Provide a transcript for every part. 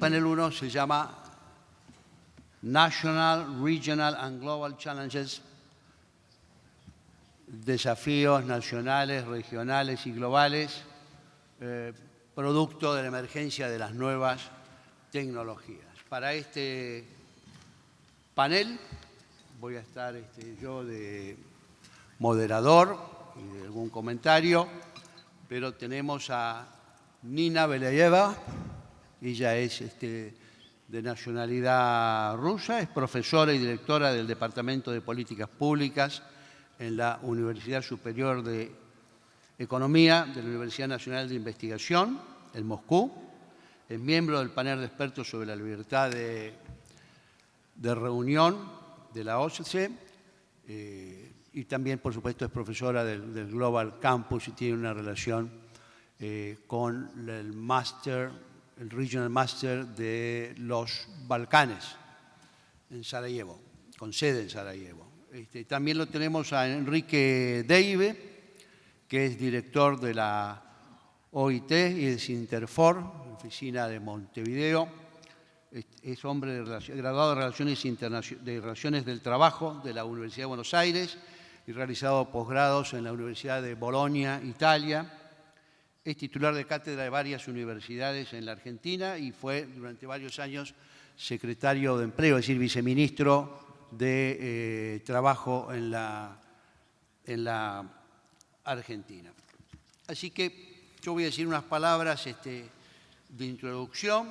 panel 1 se llama National, Regional and Global Challenges, desafíos nacionales, regionales y globales, producto de la emergencia de las nuevas tecnologías. Para este panel voy a estar yo de moderador y de algún comentario, pero tenemos a Nina Belayeva. Ella es de nacionalidad rusa, es profesora y directora del Departamento de Políticas Públicas en la Universidad Superior de Economía de la Universidad Nacional de Investigación en Moscú. Es miembro del panel de expertos sobre la libertad de reunión de la OSCE y también, por supuesto, es profesora del Global Campus y tiene una relación con el Regional Master de los Balcanes en Sarajevo, con sede en Sarajevo. También lo tenemos a Enrique Deive, que es director de la OIT y de Sinterfor, oficina de Montevideo. Es hombre graduado de Relaciones del Trabajo de la Universidad de Buenos Aires y realizado posgrados en la Universidad de Bolonia, Italia. Es titular de cátedra de varias universidades en la Argentina y fue durante varios años secretario de Empleo, es decir, viceministro de Trabajo en la Argentina. Así que yo voy a decir unas palabras de introducción,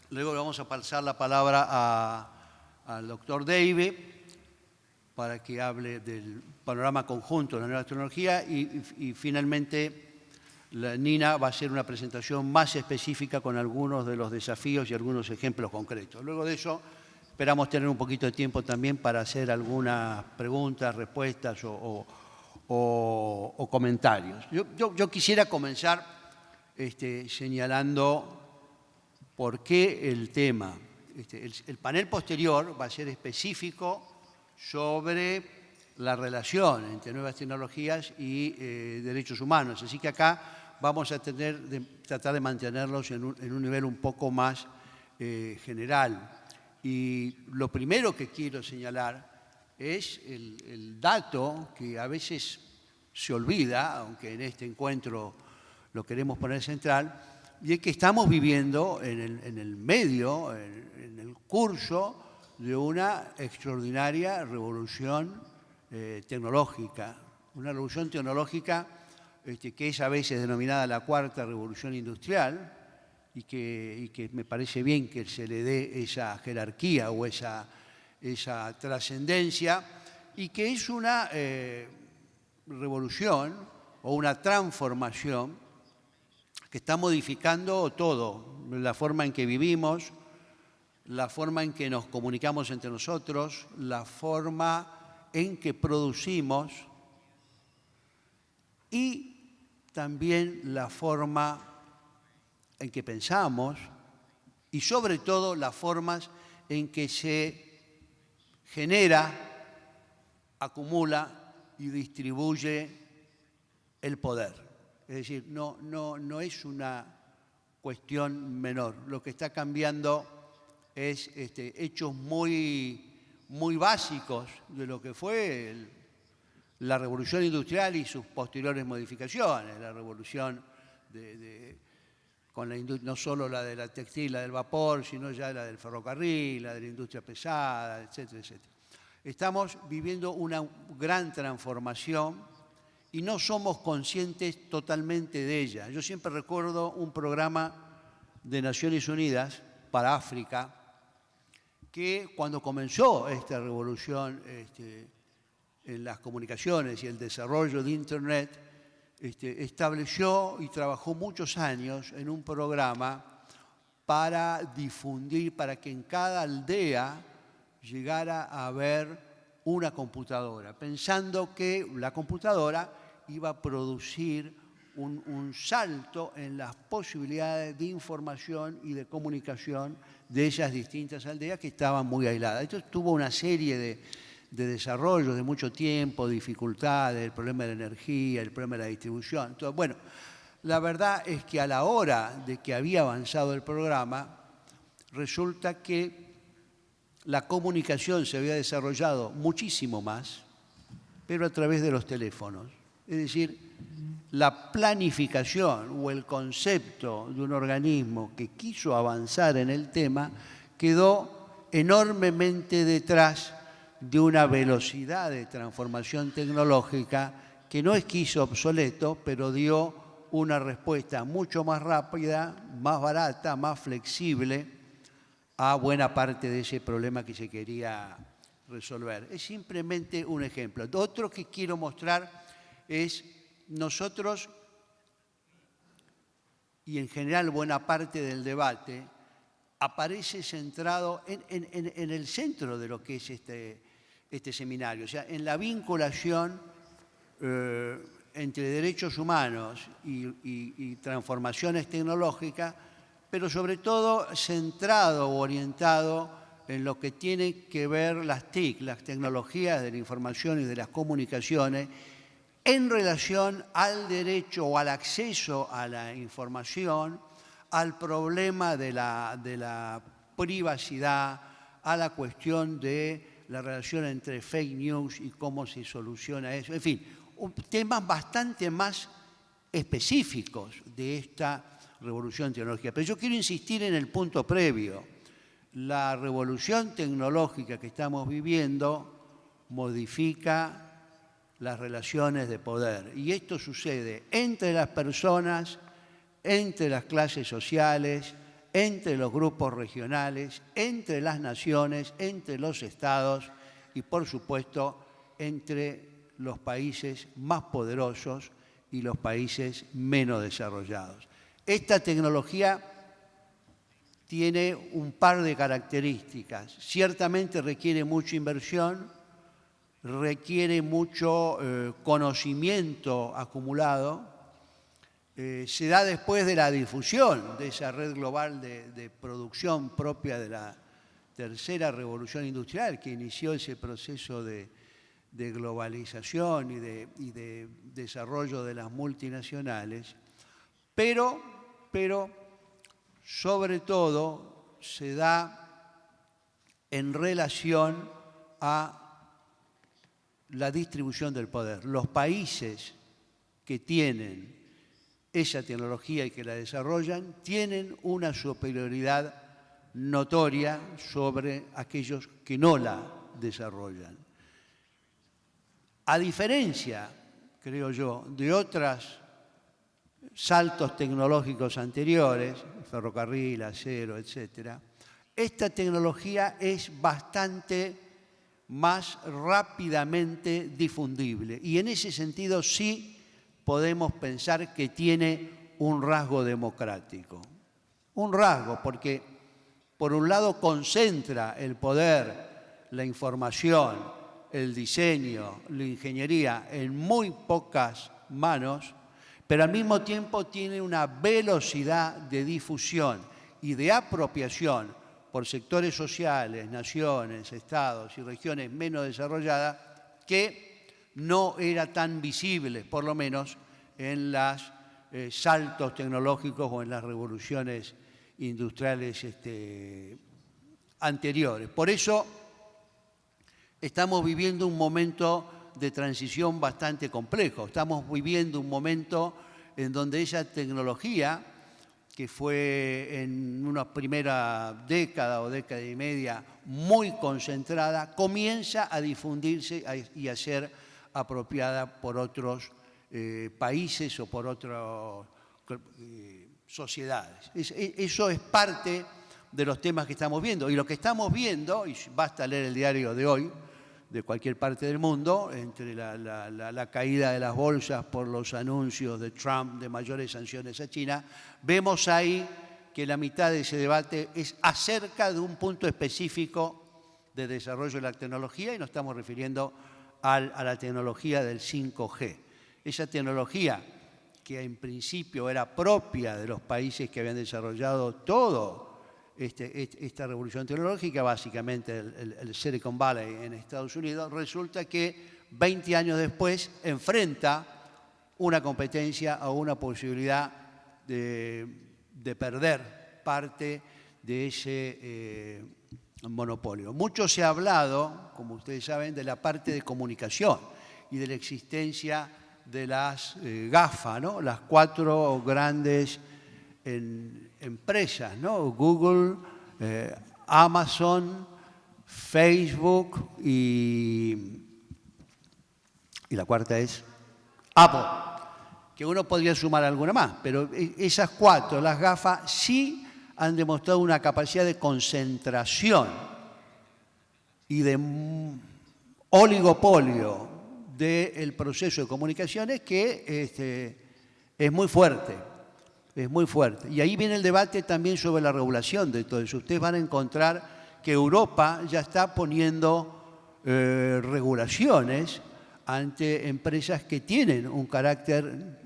luego le vamos a pasar la palabra al doctor Deive para que hable del panorama conjunto de la nueva tecnología y finalmente Nina va a hacer una presentación más específica con algunos de los desafíos y algunos ejemplos concretos. Luego de eso esperamos tener un poquito de tiempo también para hacer algunas preguntas, respuestas o comentarios. Yo quisiera comenzar señalando por qué el tema. El panel posterior va a ser específico sobre la relación entre nuevas tecnologías y derechos humanos. Así que acá vamos a tratar de mantenerlos en un nivel un poco más general. Y lo primero que quiero señalar es el dato que a veces se olvida, aunque en este encuentro lo queremos poner central, y es que estamos viviendo en el medio, en el curso de una extraordinaria revolución tecnológica. Una revolución tecnológica que es a veces denominada la cuarta revolución industrial y que me parece bien que se le dé esa jerarquía o esa trascendencia y que es una revolución o una transformación que está modificando todo, la forma en que vivimos, la forma en que nos comunicamos entre nosotros, la forma en que producimos y también la forma en que pensamos y sobre todo las formas en que se genera, acumula y distribuye el poder. Es decir, no es una cuestión menor. Lo que está cambiando es hechos muy básicos de lo que fue la revolución industrial y sus posteriores modificaciones, la revolución con la industria, no solo la de la textil, la del vapor, sino ya la del ferrocarril, la de la industria pesada, etcétera, etcétera. Estamos viviendo una gran transformación y no somos conscientes totalmente de ella. Yo siempre recuerdo un programa de Naciones Unidas para África que cuando comenzó esta revolución en las comunicaciones y el desarrollo de Internet, estableció y trabajó muchos años en un programa para difundir, para que en cada aldea llegara a haber una computadora, pensando que la computadora iba a producir un salto en las posibilidades de información y de comunicación de esas distintas aldeas que estaban muy aisladas. Esto tuvo una serie de desarrollos de mucho tiempo, dificultades, el problema de la energía, el problema de la distribución. Entonces, bueno, la verdad es que a la hora de que había avanzado el programa, resulta que la comunicación se había desarrollado muchísimo más, pero a través de los teléfonos. Es decir, la planificación o el concepto de un organismo que quiso avanzar en el tema quedó enormemente detrás de una velocidad de transformación tecnológica que no es que hizo obsoleto, pero dio una respuesta mucho más rápida, más barata, más flexible a buena parte de ese problema que se quería resolver. Es simplemente un ejemplo. Otro que quiero mostrar es nosotros, y en general buena parte del debate, aparece centrado en el centro de lo que es este seminario, o sea, en la vinculación entre derechos humanos y transformaciones tecnológicas, pero sobre todo centrado o orientado en lo que tiene que ver las TIC, las tecnologías de la información y de las comunicaciones, en relación al derecho o al acceso a la información, al problema de la privacidad, a la cuestión de la relación entre fake news y cómo se soluciona eso. En fin, temas bastante más específicos de esta revolución tecnológica. Pero yo quiero insistir en el punto previo. La revolución tecnológica que estamos viviendo modifica las relaciones de poder. Y esto sucede entre las personas, entre las clases sociales, entre los grupos regionales, entre las naciones, entre los estados y, por supuesto, entre los países más poderosos y los países menos desarrollados. Esta tecnología tiene un par de características. Ciertamente requiere mucha inversión, requiere mucho conocimiento acumulado, se da después de la difusión de esa red global de producción propia de la tercera revolución industrial que inició ese proceso de globalización y de desarrollo de las multinacionales, pero sobre todo se da en relación a la distribución del poder. Los países que tienen esa tecnología y que la desarrollan tienen una superioridad notoria sobre aquellos que no la desarrollan. A diferencia, creo yo, de otros saltos tecnológicos anteriores, ferrocarril, acero, etc., esta tecnología es bastante más rápidamente difundible. Y en ese sentido sí podemos pensar que tiene un rasgo democrático. Un rasgo, porque por un lado concentra el poder, la información, el diseño, la ingeniería en muy pocas manos, pero al mismo tiempo tiene una velocidad de difusión y de apropiación por sectores sociales, naciones, estados y regiones menos desarrolladas que no era tan visible, por lo menos en los saltos tecnológicos o en las revoluciones industriales anteriores. Por eso estamos viviendo un momento de transición bastante complejo. Estamos viviendo un momento en donde esa tecnología, que fue en una primera década o década y media muy concentrada, comienza a difundirse y a ser apropiada por otros países o por otras sociedades. Eso es parte de los temas que estamos viendo. Y lo que estamos viendo, y basta leer el diario de hoy, de cualquier parte del mundo, entre la caída de las bolsas por los anuncios de Trump de mayores sanciones a China, vemos ahí que la mitad de ese debate es acerca de un punto específico de desarrollo de la tecnología y nos estamos refiriendo a la tecnología del 5G. Esa tecnología que en principio era propia de los países que habían desarrollado todo esta revolución tecnológica, básicamente el Silicon Valley en Estados Unidos, resulta que 20 años después enfrenta una competencia o una posibilidad de perder parte de ese monopolio. Mucho se ha hablado, como ustedes saben, de la parte de comunicación y de la existencia de las GAFA, ¿no? Las 4 grandes empresas, ¿no? Google, Amazon, Facebook y la cuarta es Apple, que uno podría sumar alguna más, pero esas 4, las GAFA, sí han demostrado una capacidad de concentración y de oligopolio del proceso de comunicaciones que es muy fuerte, es muy fuerte. Y ahí viene el debate también sobre la regulación de todo eso. Ustedes van a encontrar que Europa ya está poniendo regulaciones ante empresas que tienen un carácter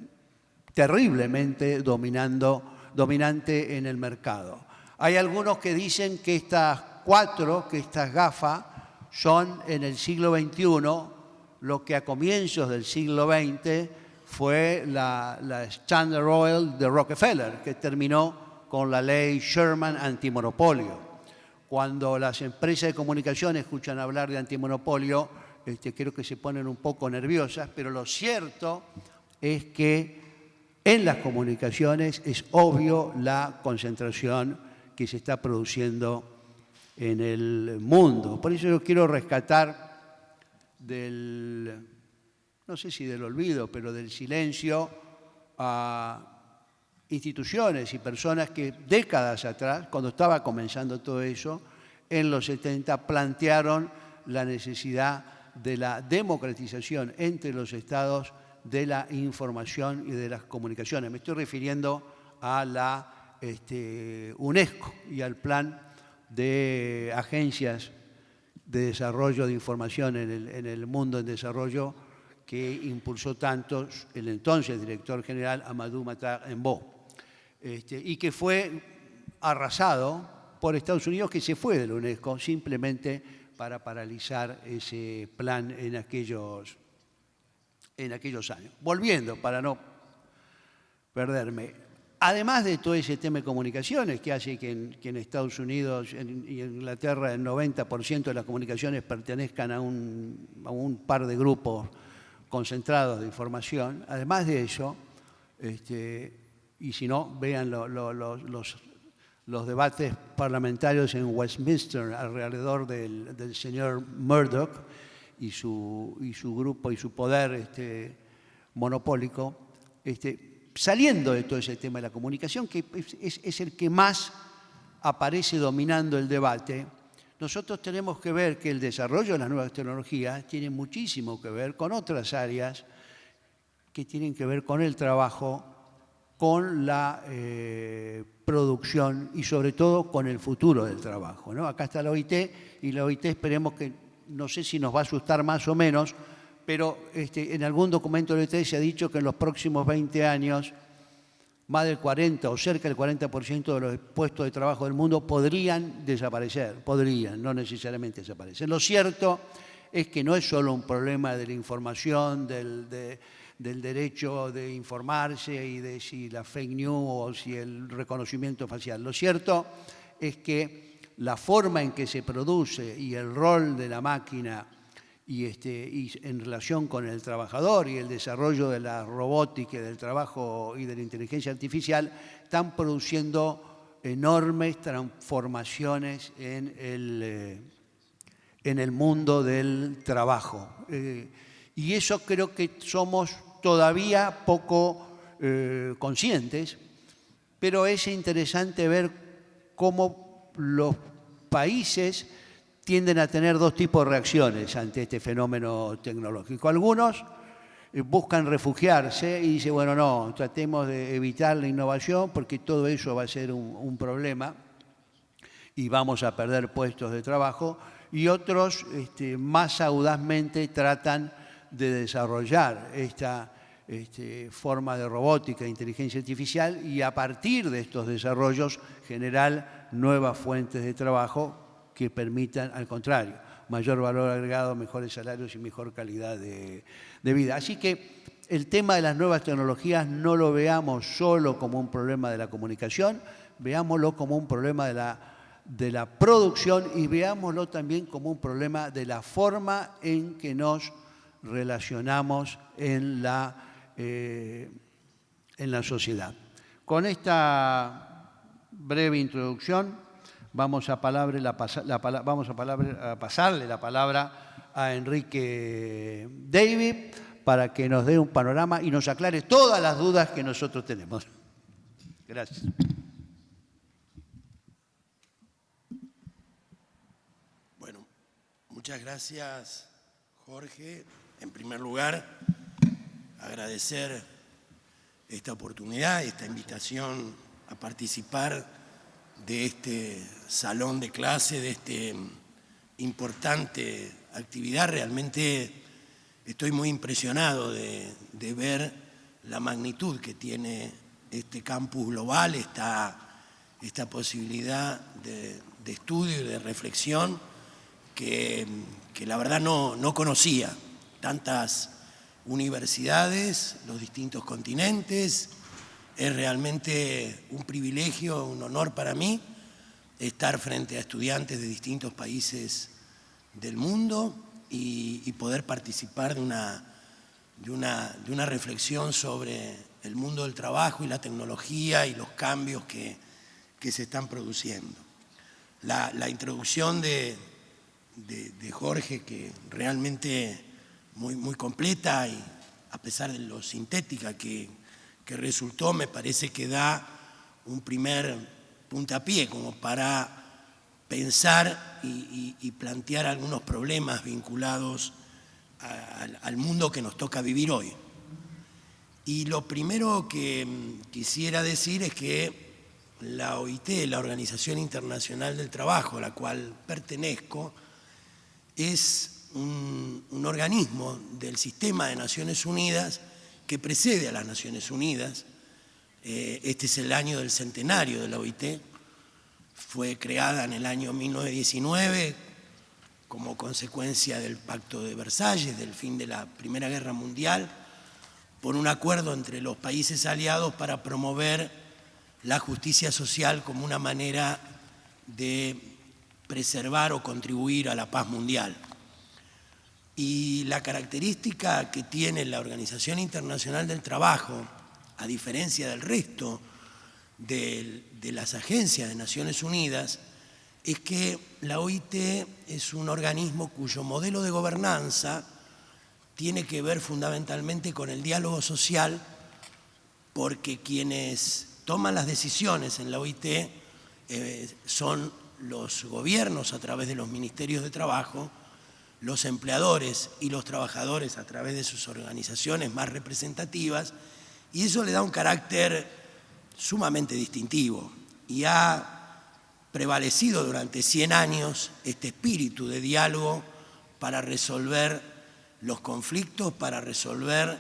terriblemente dominante en el mercado. Hay algunos que dicen que estas 4, que estas GAFA, son en el siglo XXI lo que a comienzos del siglo XX fue la Standard Oil de Rockefeller, que terminó con la ley Sherman antimonopolio. Cuando las empresas de comunicación escuchan hablar de antimonopolio, creo que se ponen un poco nerviosas, pero lo cierto es que en las comunicaciones es obvio la concentración que se está produciendo en el mundo. Por eso yo quiero rescatar no sé si del olvido, pero del silencio a instituciones y personas que décadas atrás, cuando estaba comenzando todo eso, en los 70 plantearon la necesidad de la democratización entre los estados de la información y de las comunicaciones. Me estoy refiriendo a la UNESCO y al plan de agencias de desarrollo de información en el mundo en desarrollo que impulsó tanto el entonces director general Amadou Matar Mbo, y que fue arrasado por Estados Unidos, que se fue de la UNESCO simplemente para paralizar ese plan en aquellos años. Volviendo, para no perderme. Además de todo ese tema de comunicaciones que hace que en Estados Unidos y en Inglaterra el 90% de las comunicaciones pertenezcan a un par de grupos concentrados de información, además de eso, y si no, vean los debates parlamentarios en Westminster alrededor del señor Murdoch y su grupo y su poder monopólico, saliendo de todo ese tema de la comunicación, que es el que más aparece dominando el debate, nosotros tenemos que ver que el desarrollo de las nuevas tecnologías tiene muchísimo que ver con otras áreas que tienen que ver con el trabajo, con la producción y sobre todo con el futuro del trabajo, ¿no? Acá está la OIT y la OIT esperemos que, no sé si nos va a asustar más o menos, pero en algún documento de la OIT se ha dicho que en los próximos 20 años más del 40 o cerca del 40% de los puestos de trabajo del mundo podrían desaparecer, no necesariamente desaparecer. Lo cierto es que no es solo un problema de la información, del derecho de informarse y de si la fake news o si el reconocimiento facial. Lo cierto es que la forma en que se produce y el rol de la máquina y en relación con el trabajador y el desarrollo de la robótica, del trabajo y de la inteligencia artificial están produciendo enormes transformaciones en el mundo del trabajo. Y eso creo que somos todavía poco conscientes, pero es interesante ver cómo los países tienden a tener dos tipos de reacciones ante este fenómeno tecnológico. Algunos buscan refugiarse y dicen, bueno, no, tratemos de evitar la innovación porque todo eso va a ser un problema y vamos a perder puestos de trabajo. Y otros más audazmente tratan de desarrollar esta forma de robótica e inteligencia artificial y a partir de estos desarrollos generar nuevas fuentes de trabajo que permitan, al contrario, mayor valor agregado, mejores salarios y mejor calidad de vida. Así que el tema de las nuevas tecnologías no lo veamos solo como un problema de la comunicación, veámoslo como un problema de la producción y veámoslo también como un problema de la forma en que nos relacionamos en la sociedad. Con esta breve introducción vamos a pasarle la palabra a Enrique David para que nos dé un panorama y nos aclare todas las dudas que nosotros tenemos. Gracias. Bueno, muchas gracias, Jorge. En primer lugar, agradecer esta oportunidad, esta invitación a participar de este salón de clase, de esta importante actividad. Realmente estoy muy impresionado de ver la magnitud que tiene este campus global, esta posibilidad de estudio y de reflexión que la verdad no conocía. Tantas universidades, los distintos continentes. Es realmente un privilegio, un honor para mí estar frente a estudiantes de distintos países del mundo y poder participar de una reflexión sobre el mundo del trabajo y la tecnología y los cambios que se están produciendo. La introducción de Jorge, que realmente muy completa y a pesar de lo sintética que resultó, me parece que da un primer puntapié como para pensar y plantear algunos problemas vinculados al mundo que nos toca vivir hoy. Y lo primero que quisiera decir es que la OIT, la Organización Internacional del Trabajo, a la cual pertenezco, es un organismo del sistema de Naciones Unidas que precede a las Naciones Unidas. Este es el año del centenario de la OIT. Fue creada en el año 1919 como consecuencia del Pacto de Versalles, del fin de la Primera Guerra Mundial, por un acuerdo entre los países aliados para promover la justicia social como una manera de preservar o contribuir a la paz mundial. Y la característica que tiene la Organización Internacional del Trabajo, a diferencia del resto de las agencias de Naciones Unidas, es que la OIT es un organismo cuyo modelo de gobernanza tiene que ver fundamentalmente con el diálogo social, porque quienes toman las decisiones en la OIT son los gobiernos a través de los ministerios de trabajo, los empleadores y los trabajadores a través de sus organizaciones más representativas, y eso le da un carácter sumamente distintivo. Y ha prevalecido durante 100 años este espíritu de diálogo para resolver los conflictos, para resolver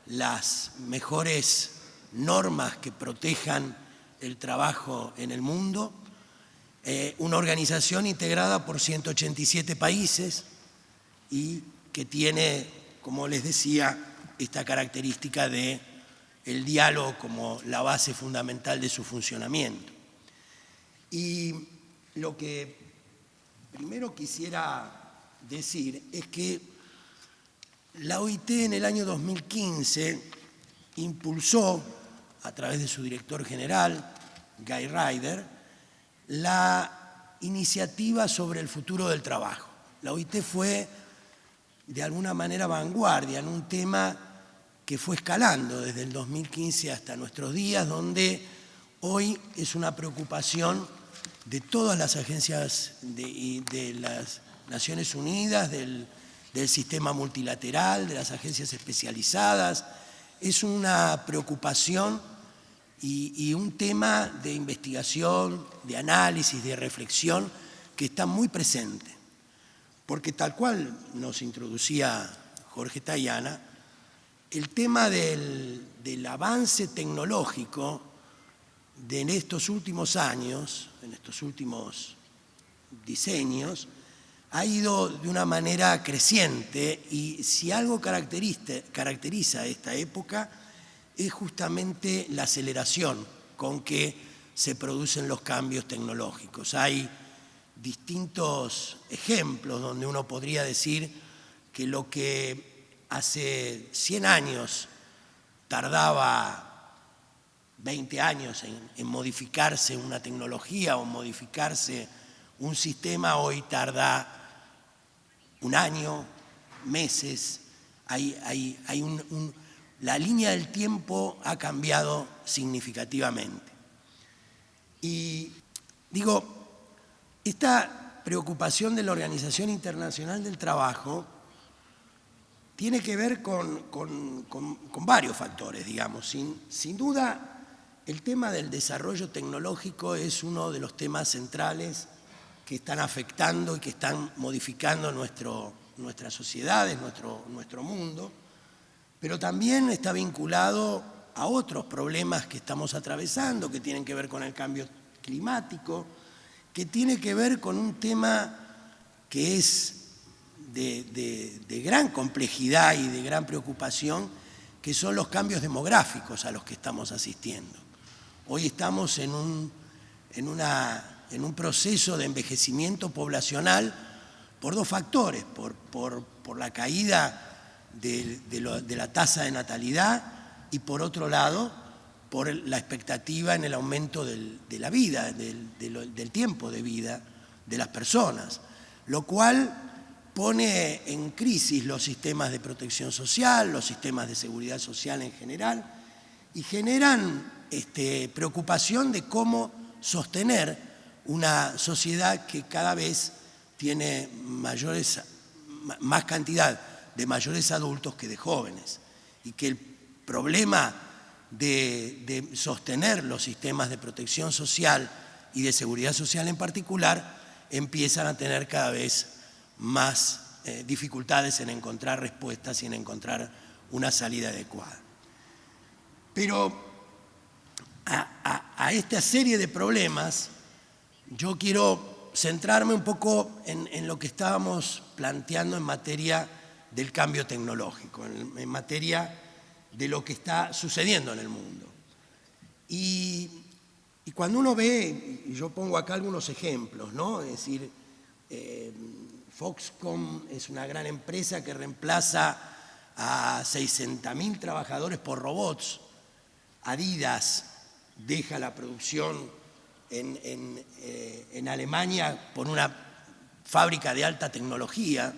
las mejores normas que protejan el trabajo en el mundo. Una organización integrada por 187 países y que tiene, como les decía, esta característica de el diálogo como la base fundamental de su funcionamiento. Y lo que primero quisiera decir es que la OIT en el año 2015 impulsó, a través de su director general, Guy Ryder, la iniciativa sobre el futuro del trabajo. La OIT fue de alguna manera vanguardia en un tema que fue escalando desde el 2015 hasta nuestros días, donde hoy es una preocupación de todas las agencias de las Naciones Unidas, del sistema multilateral, de las agencias especializadas. Es una preocupación y un tema de investigación, de análisis, de reflexión que está muy presente. Porque tal cual nos introducía Jorge Tayana, el tema del avance tecnológico en estos últimos años, en estos últimos diseños, ha ido de una manera creciente, y si algo caracteriza esta época es justamente la aceleración con que se producen los cambios tecnológicos. Hay distintos ejemplos donde uno podría decir que lo que hace 100 años tardaba 20 años en modificarse una tecnología o modificarse un sistema, hoy tarda un año, meses. La línea del tiempo ha cambiado significativamente. Y digo, esta preocupación de la Organización Internacional del Trabajo tiene que ver con varios factores, digamos. Sin duda, el tema del desarrollo tecnológico es uno de los temas centrales que están afectando y que están modificando nuestras sociedades, nuestro mundo, pero también está vinculado a otros problemas que estamos atravesando, que tienen que ver con el cambio climático, que tiene que ver con un tema que es de gran complejidad y de gran preocupación, que son los cambios demográficos a los que estamos asistiendo. Hoy estamos en un proceso de envejecimiento poblacional por dos factores, por la caída de la tasa de natalidad y por otro lado, por la expectativa en el aumento de la vida, del tiempo de vida de las personas, lo cual pone en crisis los sistemas de protección social, los sistemas de seguridad social en general, y generan preocupación de cómo sostener una sociedad que cada vez tiene más cantidad de mayores adultos que de jóvenes, y que el problema de sostener los sistemas de protección social y de seguridad social en particular empiezan a tener cada vez más dificultades en encontrar respuestas y en encontrar una salida adecuada. Pero a esta serie de problemas yo quiero centrarme un poco en lo que estábamos planteando en materia del cambio tecnológico, en materia de lo que está sucediendo en el mundo. Y cuando uno ve, y yo pongo acá algunos ejemplos, ¿no? Es decir, Foxconn es una gran empresa que reemplaza a 600.000 trabajadores por robots. Adidas deja la producción en Alemania por una fábrica de alta tecnología.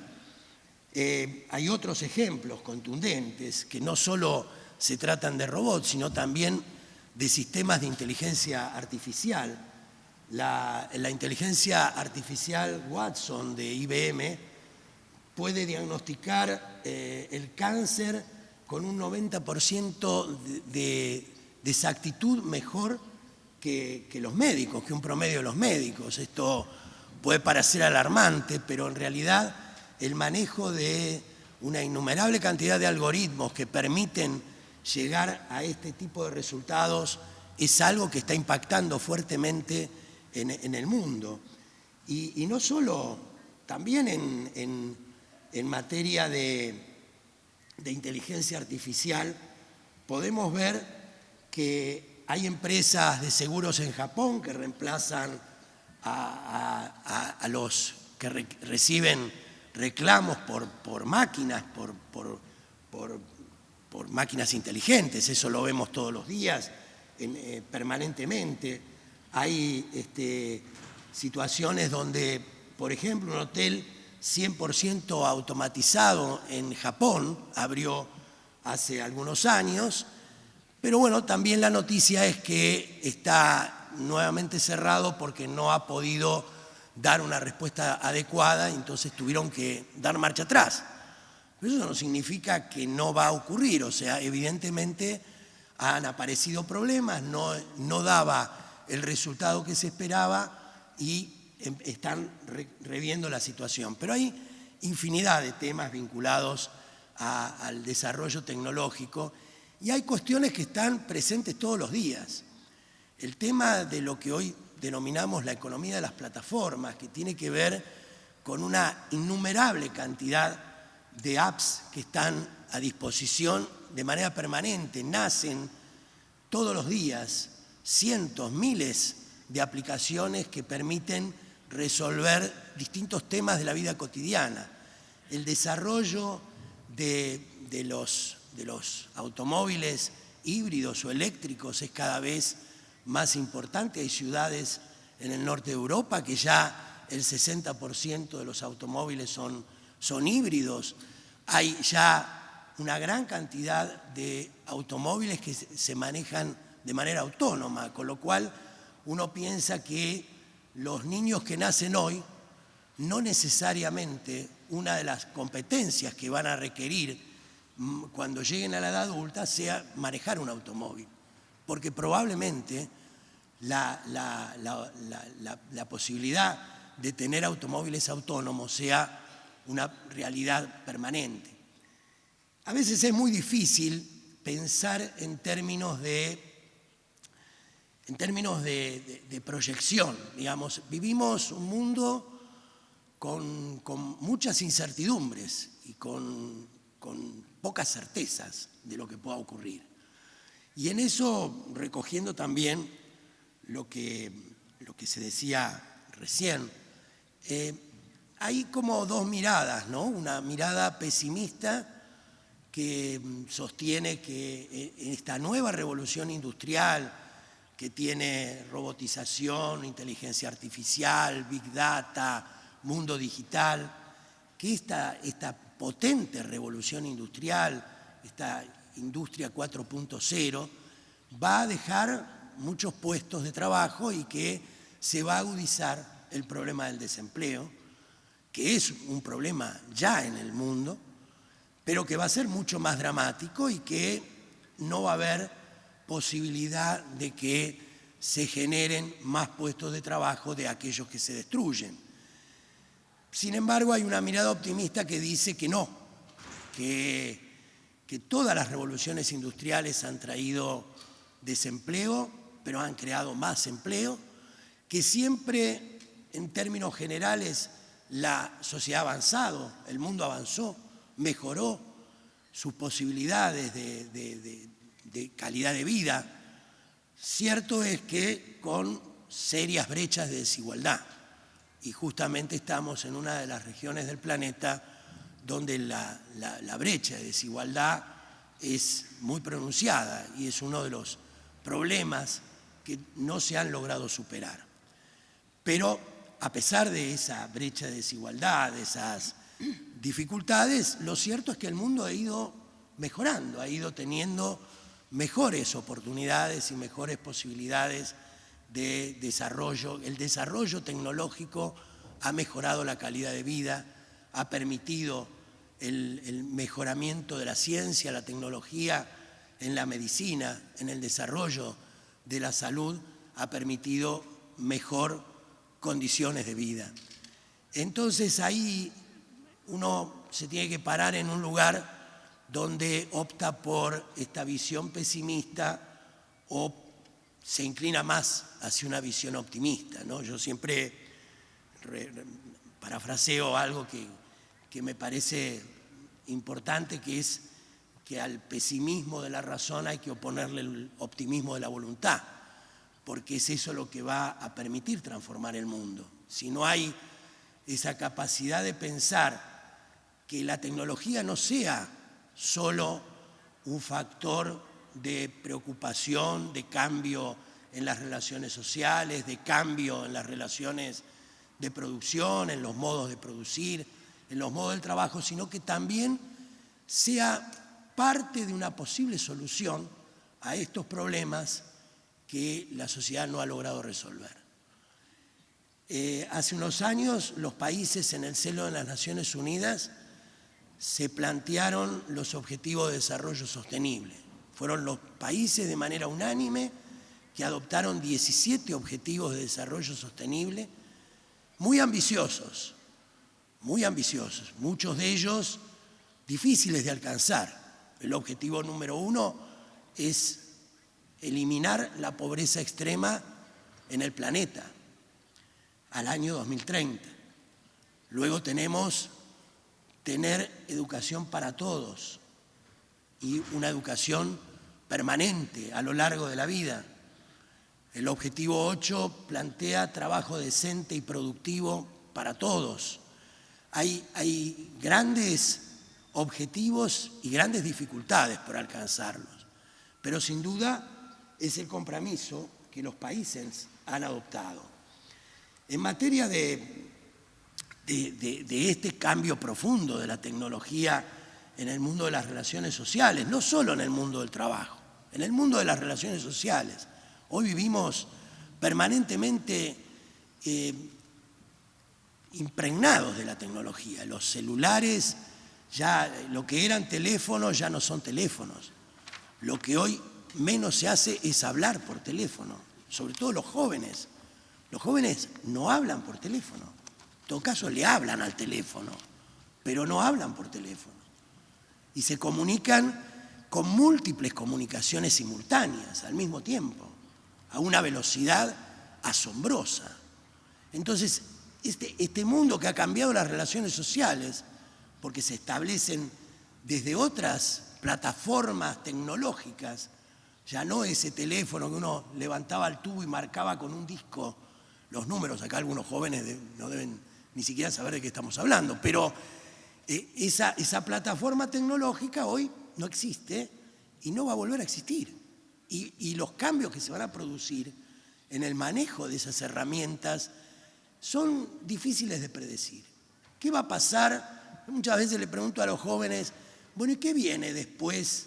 Hay otros ejemplos contundentes que no solo se tratan de robots, sino también de sistemas de inteligencia artificial. La inteligencia artificial Watson de IBM puede diagnosticar el cáncer con un 90% de exactitud mejor que los médicos, que un promedio de los médicos. Esto puede parecer alarmante, pero en realidad el manejo de una innumerable cantidad de algoritmos que permiten llegar a este tipo de resultados es algo que está impactando fuertemente en el mundo. Y no solo, también en materia de inteligencia artificial, podemos ver que hay empresas de seguros en Japón que reemplazan a los que reciben reclamos por máquinas, por máquinas inteligentes. Eso lo vemos todos los días, permanentemente. Hay situaciones donde, por ejemplo, un hotel 100% automatizado en Japón abrió hace algunos años, pero bueno, también la noticia es que está nuevamente cerrado porque no ha podido dar una respuesta adecuada, entonces tuvieron que dar marcha atrás. Pero eso no significa que no va a ocurrir, o sea, evidentemente han aparecido problemas, no daba el resultado que se esperaba y están reviendo la situación. Pero hay infinidad de temas vinculados al desarrollo tecnológico y hay cuestiones que están presentes todos los días. El tema de lo que hoy denominamos la economía de las plataformas, que tiene que ver con una innumerable cantidad de apps que están a disposición de manera permanente, nacen todos los días, cientos, miles de aplicaciones que permiten resolver distintos temas de la vida cotidiana. El desarrollo de los automóviles híbridos o eléctricos es cada vez más importante. Hay ciudades en el norte de Europa que ya el 60% de los automóviles son híbridos. Hay ya una gran cantidad de automóviles que se manejan de manera autónoma, con lo cual uno piensa que los niños que nacen hoy no necesariamente una de las competencias que van a requerir cuando lleguen a la edad adulta sea manejar un automóvil, porque probablemente la posibilidad de tener automóviles autónomos sea una realidad permanente. A veces es muy difícil pensar en términos de proyección, digamos. Vivimos un mundo con muchas incertidumbres y con pocas certezas de lo que pueda ocurrir. Y en eso, recogiendo también lo que se decía recién, hay como dos miradas, ¿no? Una mirada pesimista que sostiene que en esta nueva revolución industrial que tiene robotización, inteligencia artificial, big data, mundo digital, que esta potente revolución industrial, esta industria 4.0, va a dejar muchos puestos de trabajo y que se va a agudizar el problema del desempleo, que es un problema ya en el mundo, pero que va a ser mucho más dramático y que no va a haber posibilidad de que se generen más puestos de trabajo de aquellos que se destruyen. Sin embargo, hay una mirada optimista que dice que no, que todas las revoluciones industriales han traído desempleo, pero han creado más empleo, que siempre, en términos generales, la sociedad ha avanzado, el mundo avanzó, mejoró sus posibilidades de calidad de vida. Cierto es que con serias brechas de desigualdad, y justamente estamos en una de las regiones del planeta donde la brecha de desigualdad es muy pronunciada y es uno de los problemas que no se han logrado superar. Pero a pesar de esa brecha de desigualdad, de esas dificultades, lo cierto es que el mundo ha ido mejorando, ha ido teniendo mejores oportunidades y mejores posibilidades de desarrollo. El desarrollo tecnológico ha mejorado la calidad de vida, ha permitido el mejoramiento de la ciencia, la tecnología en la medicina, en el desarrollo de la salud, ha permitido mejor condiciones de vida. Entonces ahí uno se tiene que parar en un lugar donde opta por esta visión pesimista o se inclina más hacia una visión optimista, ¿no? Yo siempre parafraseo algo que me parece importante, que es que al pesimismo de la razón hay que oponerle el optimismo de la voluntad, porque es eso lo que va a permitir transformar el mundo. Si no hay esa capacidad de pensar que la tecnología no sea solo un factor de preocupación, de cambio en las relaciones sociales, de cambio en las relaciones de producción, en los modos de producir, en los modos del trabajo, sino que también sea parte de una posible solución a estos problemas que la sociedad no ha logrado resolver. Hace unos años los países en el seno de las Naciones Unidas se plantearon los Objetivos de Desarrollo Sostenible. Fueron los países de manera unánime que adoptaron 17 Objetivos de Desarrollo Sostenible muy ambiciosos, muchos de ellos difíciles de alcanzar. El objetivo número 1 es eliminar la pobreza extrema en el planeta al año 2030. Luego tenemos tener educación para todos y una educación permanente a lo largo de la vida. El objetivo 8 plantea trabajo decente y productivo para todos. Hay grandes objetivos y grandes dificultades por alcanzarlos, pero sin duda es el compromiso que los países han adoptado. En materia de este cambio profundo de la tecnología en el mundo de las relaciones sociales, no solo en el mundo del trabajo, en el mundo de las relaciones sociales. Hoy vivimos permanentemente impregnados de la tecnología. Los celulares, ya lo que eran teléfonos ya no son teléfonos. Lo que hoy menos se hace es hablar por teléfono, sobre todo los jóvenes. Los jóvenes no hablan por teléfono. En todo caso, le hablan al teléfono, pero no hablan por teléfono. Y se comunican con múltiples comunicaciones simultáneas al mismo tiempo, a una velocidad asombrosa. Entonces, este mundo que ha cambiado las relaciones sociales, porque se establecen desde otras plataformas tecnológicas, ya no ese teléfono que uno levantaba el tubo y marcaba con un disco los números. Acá algunos jóvenes no deben ni siquiera saber de qué estamos hablando, pero esa plataforma tecnológica hoy no existe y no va a volver a existir. Y los cambios que se van a producir en el manejo de esas herramientas son difíciles de predecir. ¿Qué va a pasar? Muchas veces le pregunto a los jóvenes, bueno, ¿y qué viene después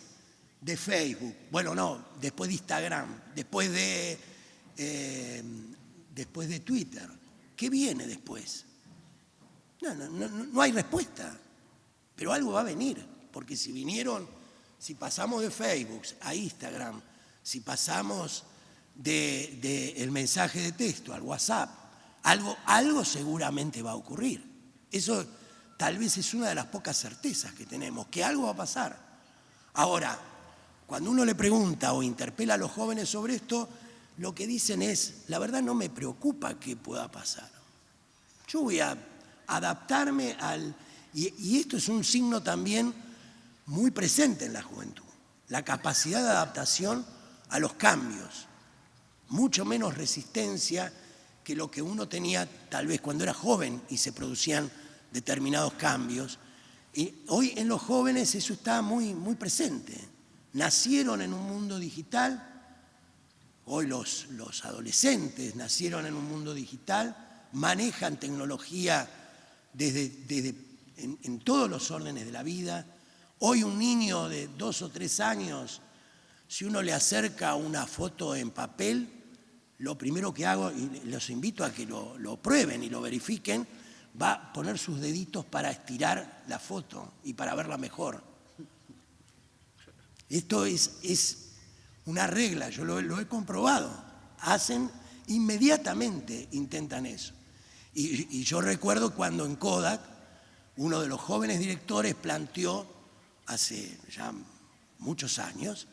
de Facebook? Bueno, no, después de Instagram, después de Twitter. ¿Qué viene después? No hay respuesta, pero algo va a venir, porque si pasamos de Facebook a Instagram, si pasamos del mensaje de texto al WhatsApp, algo seguramente va a ocurrir. Eso tal vez es una de las pocas certezas que tenemos, que algo va a pasar. Ahora, cuando uno le pregunta o interpela a los jóvenes sobre esto, lo que dicen es, la verdad no me preocupa qué pueda pasar. Yo voy a adaptarme y esto es un signo también muy presente en la juventud, la capacidad de adaptación a los cambios, mucho menos resistencia que lo que uno tenía tal vez cuando era joven y se producían determinados cambios. Y hoy en los jóvenes eso está muy, muy presente. Nacieron en un mundo digital, hoy los adolescentes nacieron en un mundo digital, manejan tecnología en todos los órdenes de la vida. Hoy un niño de 2 o 3 años, si uno le acerca una foto en papel, lo primero que hago, y los invito a que lo prueben y lo verifiquen, va a poner sus deditos para estirar la foto y para verla mejor. Esto es una regla, yo lo he comprobado. Inmediatamente intentan eso. Y yo recuerdo cuando en Kodak, uno de los jóvenes directores planteó, hace ya muchos años,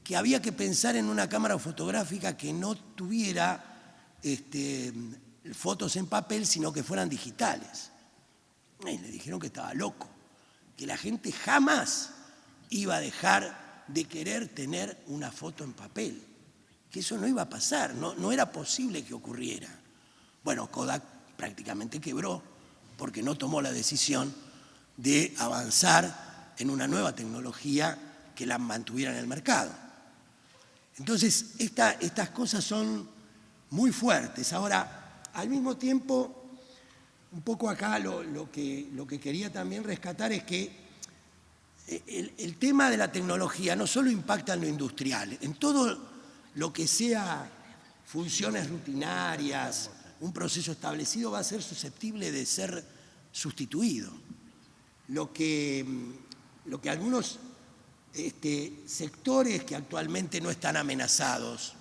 que había que pensar en una cámara fotográfica que no tuviera fotos en papel, sino que fueran digitales. Y le dijeron que estaba loco, que la gente jamás iba a dejar de querer tener una foto en papel, que eso no iba a pasar, no era posible que ocurriera. Bueno, Kodak prácticamente quebró porque no tomó la decisión de avanzar en una nueva tecnología que la mantuviera en el mercado. Entonces, estas cosas son muy fuertes. Ahora, al mismo tiempo, un poco acá lo que quería también rescatar es que el tema de la tecnología no solo impacta en lo industrial, en todo lo que sea funciones rutinarias, un proceso establecido va a ser susceptible de ser sustituido. Lo que algunos sectores que actualmente no están amenazados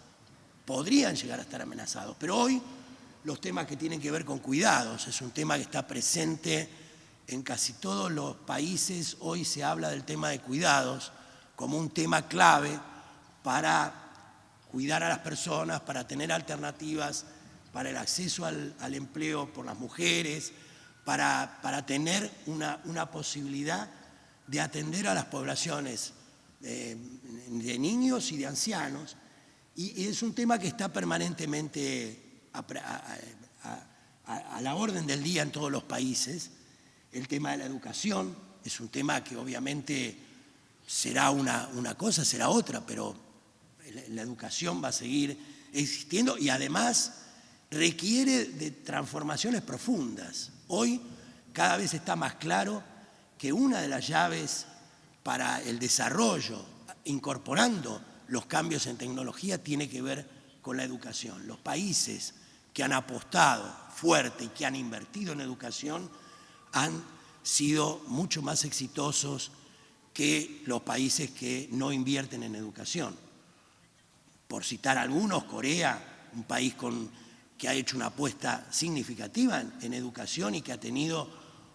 podrían llegar a estar amenazados, pero hoy los temas que tienen que ver con cuidados es un tema que está presente en casi todos los países. Hoy se habla del tema de cuidados como un tema clave para cuidar a las personas, para tener alternativas, para el acceso al empleo por las mujeres, para tener una posibilidad de atender a las poblaciones de niños y de ancianos. Y es un tema que está permanentemente a la orden del día en todos los países. El tema de la educación es un tema que obviamente será una cosa, será otra, pero la educación va a seguir existiendo y además requiere de transformaciones profundas. Hoy cada vez está más claro que una de las llaves para el desarrollo, incorporando los cambios en tecnología, tiene que ver con la educación. Los países que han apostado fuerte y que han invertido en educación han sido mucho más exitosos que los países que no invierten en educación. Por citar algunos, Corea, un país que ha hecho una apuesta significativa en educación y que ha tenido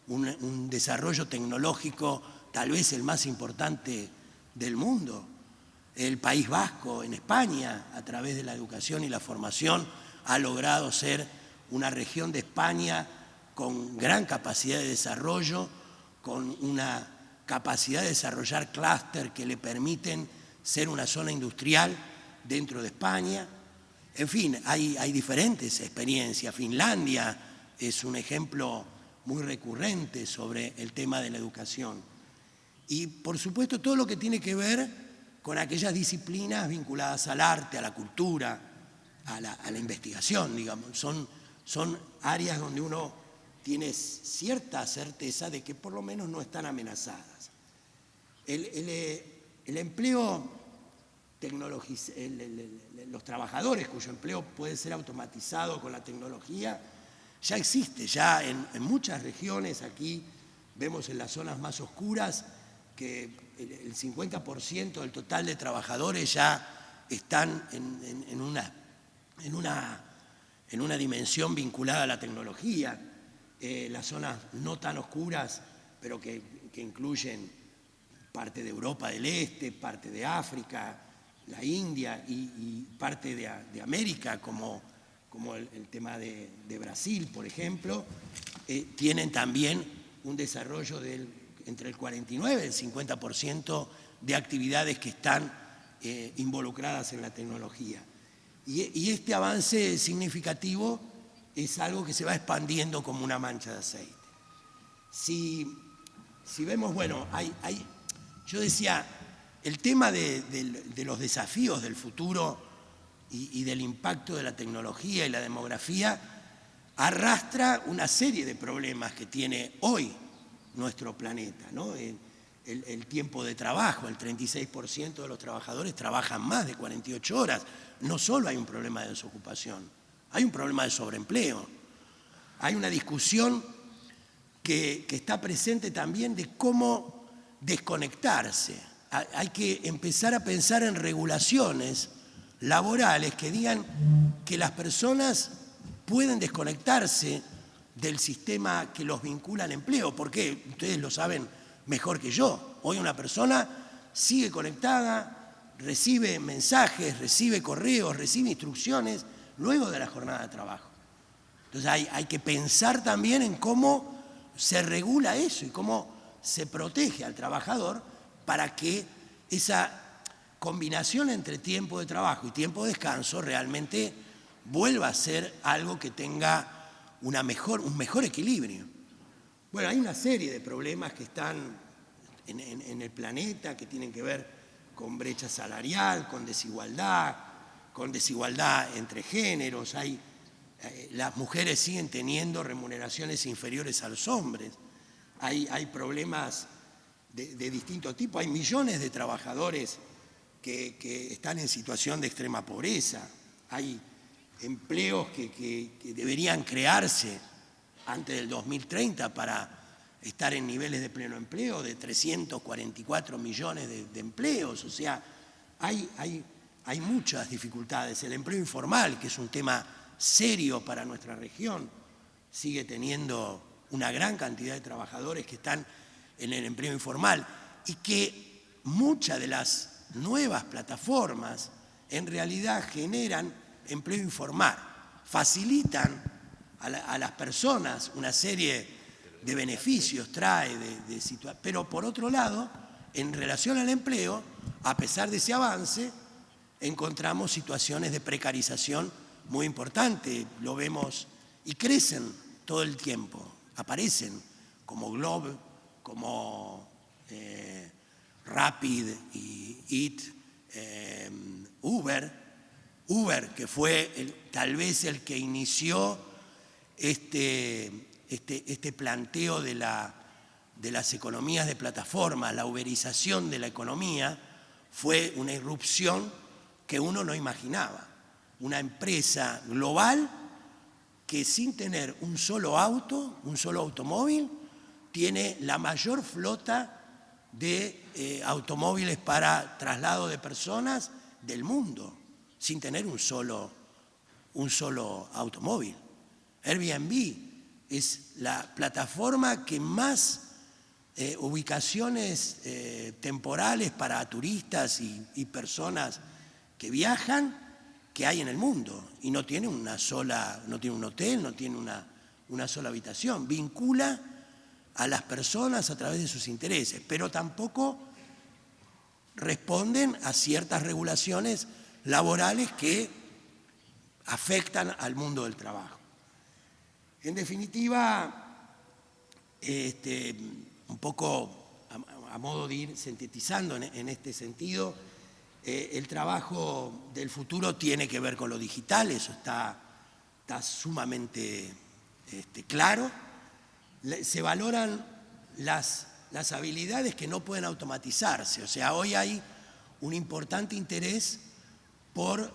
un desarrollo tecnológico tal vez el más importante del mundo. El País Vasco en España, a través de la educación y la formación, ha logrado ser una región de España con gran capacidad de desarrollo, con una capacidad de desarrollar clúster que le permiten ser una zona industrial dentro de España. En fin, hay diferentes experiencias. Finlandia es un ejemplo muy recurrente sobre el tema de la educación. Y, por supuesto, todo lo que tiene que ver con aquellas disciplinas vinculadas al arte, a la cultura, a la investigación, digamos. Son áreas donde uno tiene cierta certeza de que por lo menos no están amenazadas. El empleo los trabajadores cuyo empleo puede ser automatizado con la tecnología, ya existe, ya en muchas regiones. Aquí vemos en las zonas más oscuras que el 50% del total de trabajadores ya están en una dimensión vinculada a la tecnología. Las zonas no tan oscuras, pero que incluyen parte de Europa del Este, parte de África, la India y parte de América, como el tema de Brasil, por ejemplo, tienen también un desarrollo entre el 49 y el 50% de actividades que están involucradas en la tecnología. Y este avance significativo es algo que se va expandiendo como una mancha de aceite. Si vemos, bueno, yo decía, el tema de los desafíos del futuro y del impacto de la tecnología y la demografía arrastra una serie de problemas que tiene hoy nuestro planeta, ¿no? El tiempo de trabajo, el 36% de los trabajadores trabajan más de 48 horas. No solo hay un problema de desocupación, hay un problema de sobreempleo. Hay una discusión que está presente también de cómo desconectarse. Hay que empezar a pensar en regulaciones laborales que digan que las personas pueden desconectarse del sistema que los vincula al empleo. ¿Por qué? Ustedes lo saben mejor que yo. Hoy una persona sigue conectada, recibe mensajes, recibe correos, recibe instrucciones luego de la jornada de trabajo. Entonces hay que pensar también en cómo se regula eso y cómo se protege al trabajador para que esa combinación entre tiempo de trabajo y tiempo de descanso realmente vuelva a ser algo que tenga un mejor equilibrio. Bueno, hay una serie de problemas que están en el planeta que tienen que ver con brecha salarial, con desigualdad entre géneros. Las mujeres siguen teniendo remuneraciones inferiores a los hombres. Hay problemas de distinto tipo. Hay millones de trabajadores que están en situación de extrema pobreza. Hay empleos que deberían crearse antes del 2030 para estar en niveles de pleno empleo de 344 millones de empleos. O sea, hay muchas dificultades. El empleo informal, que es un tema serio para nuestra región, sigue teniendo una gran cantidad de trabajadores que están en el empleo informal y que muchas de las nuevas plataformas en realidad generan empleo informal, facilitan a las personas una serie de beneficios, pero por otro lado, en relación al empleo, a pesar de ese avance, encontramos situaciones de precarización muy importantes. Lo vemos y crecen todo el tiempo. Aparecen como Globe, como Rapid y Eat, Uber, que fue tal vez el que inició este planteo de las economías de plataforma, la uberización de la economía, fue una irrupción que uno no imaginaba. Una empresa global que sin tener un solo automóvil, tiene la mayor flota de automóviles para traslado de personas del mundo, sin tener un solo automóvil. Airbnb es la plataforma que más ubicaciones temporales para turistas y personas que viajan que hay en el mundo, y no tiene un hotel, no tiene una sola habitación. Vincula a las personas a través de sus intereses, pero tampoco responden a ciertas regulaciones laborales que afectan al mundo del trabajo. En definitiva, un poco a modo de ir sintetizando en este sentido, el trabajo del futuro tiene que ver con lo digital, eso está sumamente claro. Se valoran las habilidades que no pueden automatizarse, o sea, hoy hay un importante interés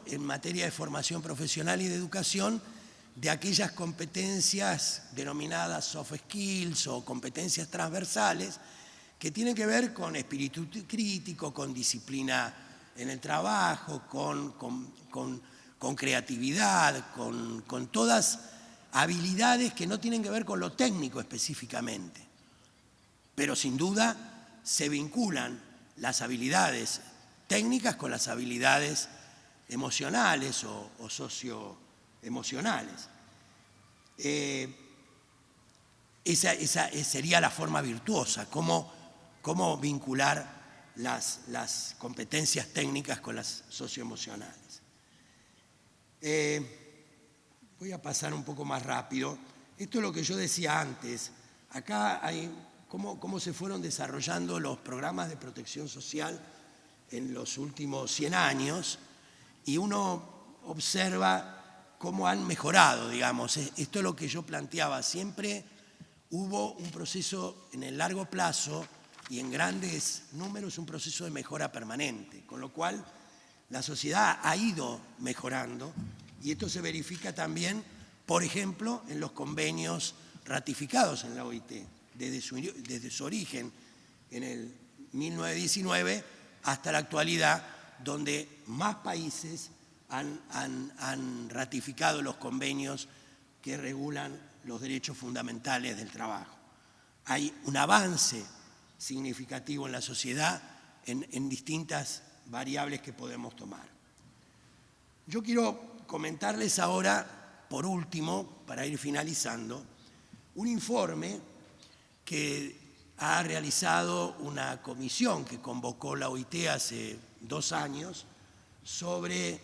en materia de formación profesional y de educación, de aquellas competencias denominadas soft skills o competencias transversales que tienen que ver con espíritu crítico, con disciplina en el trabajo, con creatividad, con todas habilidades que no tienen que ver con lo técnico específicamente. Pero sin duda se vinculan las habilidades técnicas con las habilidades emocionales o socioemocionales. Esa sería la forma virtuosa, cómo vincular las competencias técnicas con las socioemocionales. Voy a pasar un poco más rápido. Esto es lo que yo decía antes. Acá hay cómo se fueron desarrollando los programas de protección social en los últimos 100 años, y uno observa cómo han mejorado, digamos. Esto es lo que yo planteaba. Siempre hubo un proceso en el largo plazo y en grandes números, un proceso de mejora permanente, con lo cual la sociedad ha ido mejorando, y esto se verifica también, por ejemplo, en los convenios ratificados en la OIT, desde su origen en el 1919 hasta la actualidad, donde más países han ratificado los convenios que regulan los derechos fundamentales del trabajo. Hay un avance significativo en la sociedad en distintas variables que podemos tomar. Yo quiero comentarles ahora, por último, para ir finalizando, un informe que ha realizado una comisión que convocó la OIT hace 2 años, sobre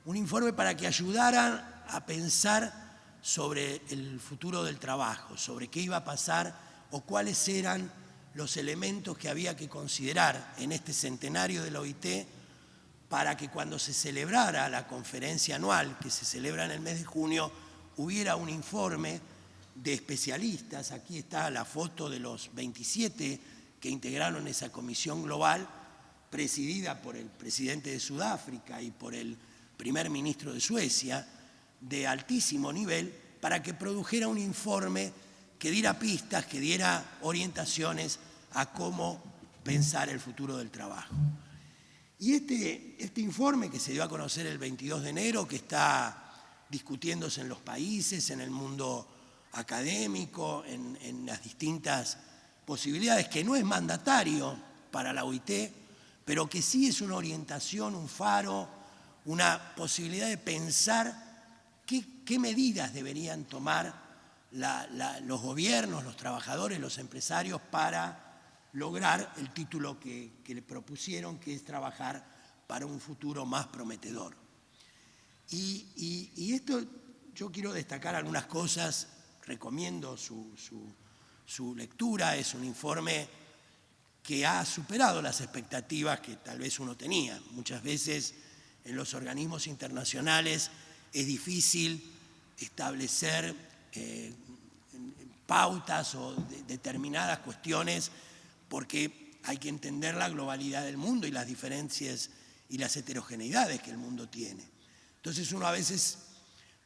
un informe para que ayudaran a pensar sobre el futuro del trabajo, sobre qué iba a pasar o cuáles eran los elementos que había que considerar en este centenario de la OIT para que cuando se celebrara la conferencia anual, que se celebra en el mes de junio, hubiera un informe de especialistas. Aquí está la foto de los 27 que integraron esa comisión global, presidida por el presidente de Sudáfrica y por el primer ministro de Suecia, de altísimo nivel, para que produjera un informe que diera pistas, que diera orientaciones a cómo pensar el futuro del trabajo. Y este informe, que se dio a conocer el 22 de enero, que está discutiéndose en los países, en el mundo académico, en las distintas posibilidades, que no es mandatario para la OIT, pero que sí es una orientación, un faro, una posibilidad de pensar qué medidas deberían tomar los gobiernos, los trabajadores, los empresarios para lograr el título que le propusieron, que es trabajar para un futuro más prometedor. Y esto yo quiero destacar algunas cosas, recomiendo su lectura. Es un informe que ha superado las expectativas que tal vez uno tenía. Muchas veces en los organismos internacionales es difícil establecer pautas o determinadas cuestiones porque hay que entender la globalidad del mundo y las diferencias y las heterogeneidades que el mundo tiene. Entonces uno a veces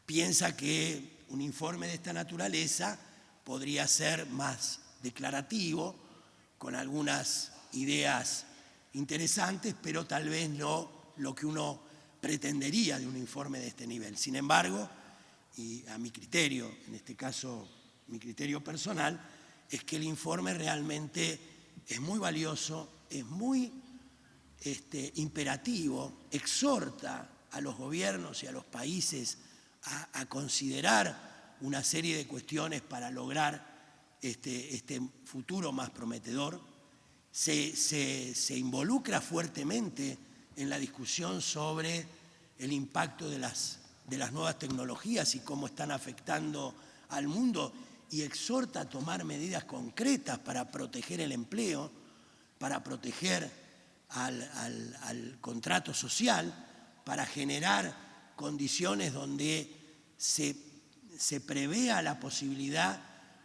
piensa que un informe de esta naturaleza podría ser más declarativo, con algunas ideas interesantes, pero tal vez no lo que uno pretendería de un informe de este nivel. Sin embargo, y a mi criterio, en este caso mi criterio personal, es que el informe realmente es muy valioso, es muy imperativo, exhorta a los gobiernos y a los países a considerar una serie de cuestiones para lograr este futuro más prometedor. Se involucra fuertemente en la discusión sobre el impacto de las nuevas tecnologías y cómo están afectando al mundo, y exhorta a tomar medidas concretas para proteger el empleo, para proteger al contrato social, para generar condiciones donde se prevea la posibilidad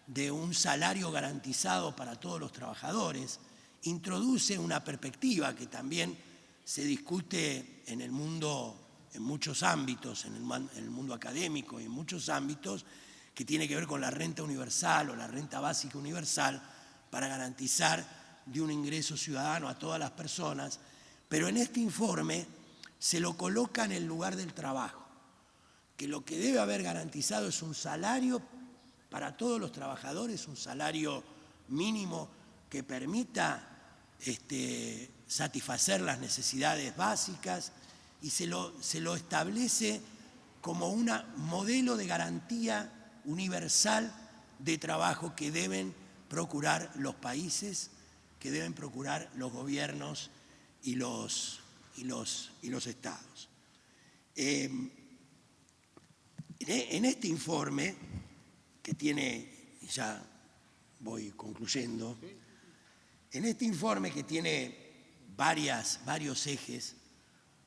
de un salario garantizado para todos los trabajadores. Introduce una perspectiva que también se discute en el mundo, en muchos ámbitos, en el mundo académico y en muchos ámbitos, que tiene que ver con la renta universal o la renta básica universal para garantizar de un ingreso ciudadano a todas las personas. Pero en este informe se lo coloca en el lugar del trabajo, que lo que debe haber garantizado es un salario para todos los trabajadores, un salario mínimo que permita satisfacer las necesidades básicas, y se lo establece como un modelo de garantía universal de trabajo que deben procurar los países, que deben procurar los gobiernos y los estados. En este informe, que tiene, ya voy concluyendo, en este informe que tiene varios ejes,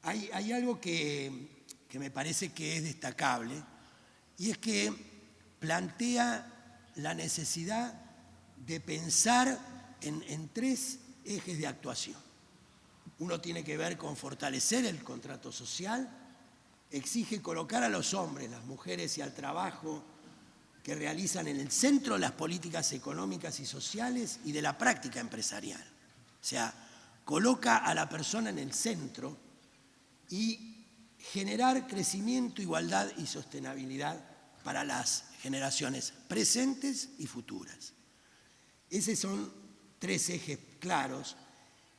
hay algo que me parece que es destacable, y es que plantea la necesidad de pensar en tres ejes de actuación. Uno tiene que ver con fortalecer el contrato social, exige colocar a los hombres, las mujeres y al trabajo que realizan en el centro de las políticas económicas y sociales y de la práctica empresarial. O sea, coloca a la persona en el centro y generar crecimiento, igualdad y sostenibilidad para las generaciones presentes y futuras. Esos son tres ejes claros.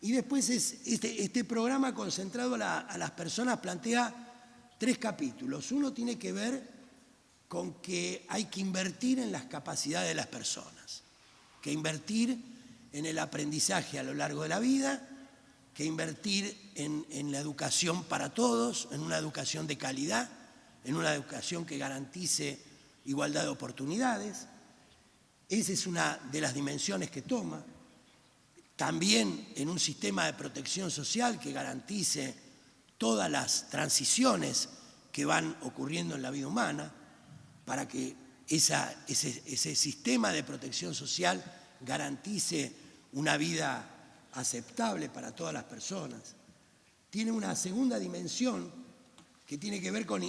Y después este programa concentrado a las personas plantea tres capítulos. Uno tiene que ver con que hay que invertir en las capacidades de las personas, que invertir en el aprendizaje a lo largo de la vida, que invertir en la educación para todos, en una educación de calidad, en una educación que garantice igualdad de oportunidades. Esa es una de las dimensiones que toma. También en un sistema de protección social que garantice todas las transiciones que van ocurriendo en la vida humana, para que ese sistema de protección social garantice una vida aceptable para todas las personas. Tiene una segunda dimensión que tiene que ver con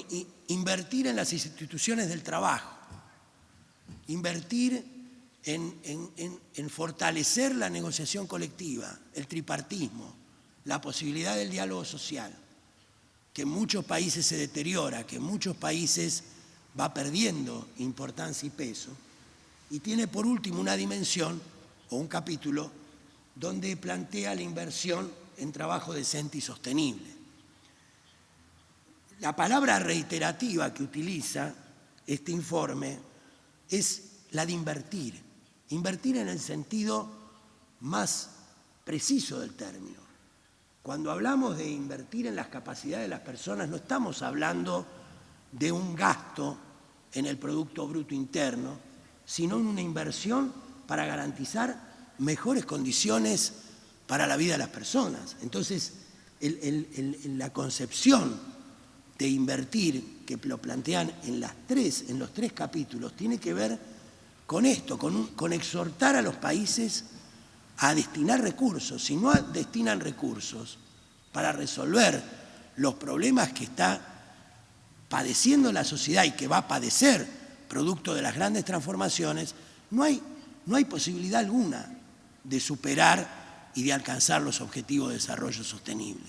invertir en las instituciones del trabajo, invertir en fortalecer la negociación colectiva, el tripartismo, la posibilidad del diálogo social, que en muchos países se deteriora, que en muchos países va perdiendo importancia y peso. Y tiene por último una dimensión o un capítulo donde plantea la inversión en trabajo decente y sostenible. La palabra reiterativa que utiliza este informe es la de invertir. Invertir en el sentido más preciso del término. Cuando hablamos de invertir en las capacidades de las personas, no estamos hablando de un gasto en el Producto Bruto Interno, sino en una inversión para garantizar mejores condiciones para la vida de las personas. Entonces, la concepción de invertir que lo plantean en los tres capítulos tiene que ver con esto, con exhortar a los países a destinar recursos. Si no destinan recursos para resolver los problemas que está padeciendo la sociedad y que va a padecer producto de las grandes transformaciones, no hay posibilidad alguna de superar y de alcanzar los objetivos de desarrollo sostenible.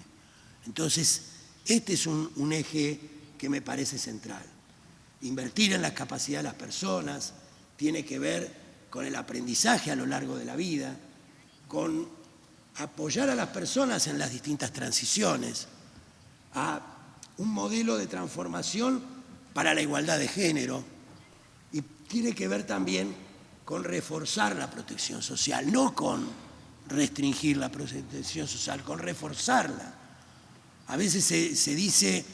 Entonces, este es un eje que me parece central. Invertir en la capacidad de las personas tiene que ver con el aprendizaje a lo largo de la vida, con apoyar a las personas en las distintas transiciones, a un modelo de transformación para la igualdad de género, y tiene que ver también con reforzar la protección social, no con restringir la protección social, con reforzarla. A veces se dice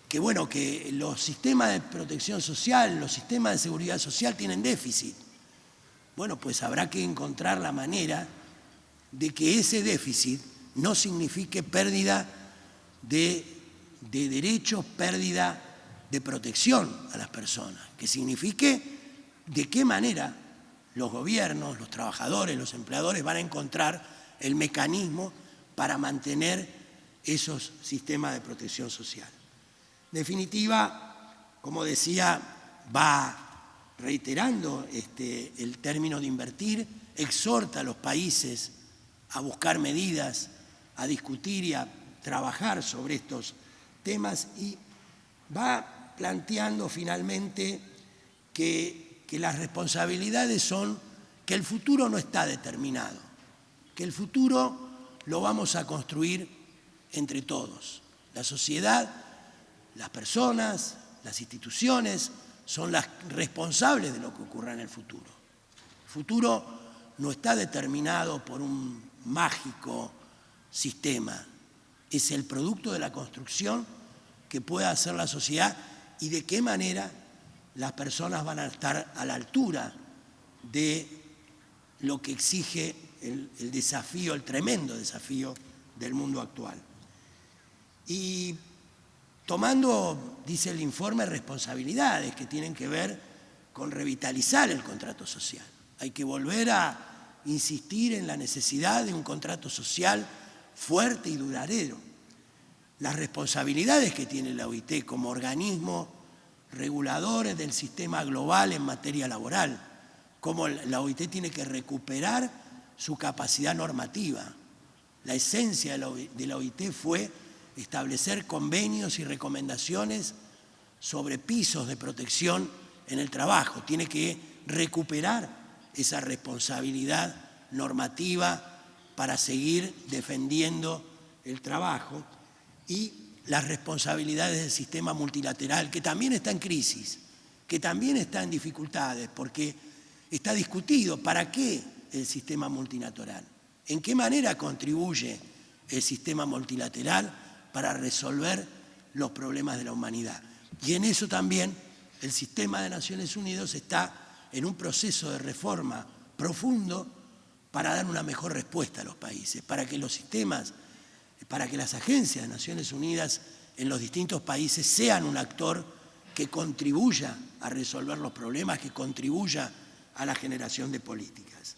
que, bueno, que los sistemas de protección social, los sistemas de seguridad social tienen déficit. Bueno, pues habrá que encontrar la manera de que ese déficit no signifique pérdida de derechos, pérdida de protección a las personas, que signifique de qué manera los gobiernos, los trabajadores, los empleadores van a encontrar el mecanismo para mantener esos sistemas de protección social. En definitiva, como decía, va reiterando el término de invertir, exhorta a los países a buscar medidas, a discutir y a trabajar sobre estos temas, y va planteando finalmente que las responsabilidades son que el futuro no está determinado, que el futuro lo vamos a construir entre todos. La sociedad, las personas, las instituciones son las responsables de lo que ocurra en el futuro. El futuro no está determinado por un mágico sistema, es el producto de la construcción que pueda hacer la sociedad y de qué manera las personas van a estar a la altura de lo que exige el desafío, el tremendo desafío del mundo actual. Y tomando, dice el informe, responsabilidades que tienen que ver con revitalizar el contrato social. Hay que volver a insistir en la necesidad de un contrato social fuerte y duradero. Las responsabilidades que tiene la OIT como organismo regulador del sistema global en materia laboral, como la OIT tiene que recuperar su capacidad normativa. La esencia de la OIT fue establecer convenios y recomendaciones sobre pisos de protección en el trabajo. Tiene que recuperar esa responsabilidad normativa para seguir defendiendo el trabajo, y las responsabilidades del sistema multilateral, que también está en crisis, que también está en dificultades, porque está discutido para qué el sistema multilateral, en qué manera contribuye el sistema multilateral para resolver los problemas de la humanidad. Y en eso también el sistema de Naciones Unidas está en un proceso de reforma profundo para dar una mejor respuesta a los países, para que los sistemas, para que las agencias de Naciones Unidas en los distintos países sean un actor que contribuya a resolver los problemas, que contribuya a la generación de políticas.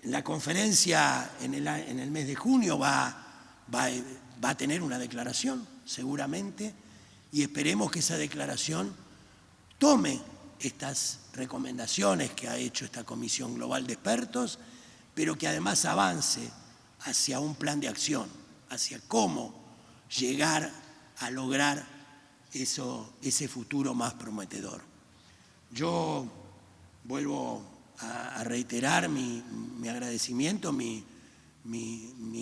La conferencia en el mes de junio va a tener una declaración, seguramente, y esperemos que esa declaración tome estas recomendaciones que ha hecho esta Comisión Global de Expertos, pero que además avance hacia un plan de acción, hacia cómo llegar a lograr ese futuro más prometedor. Yo vuelvo a reiterar mi agradecimiento, mi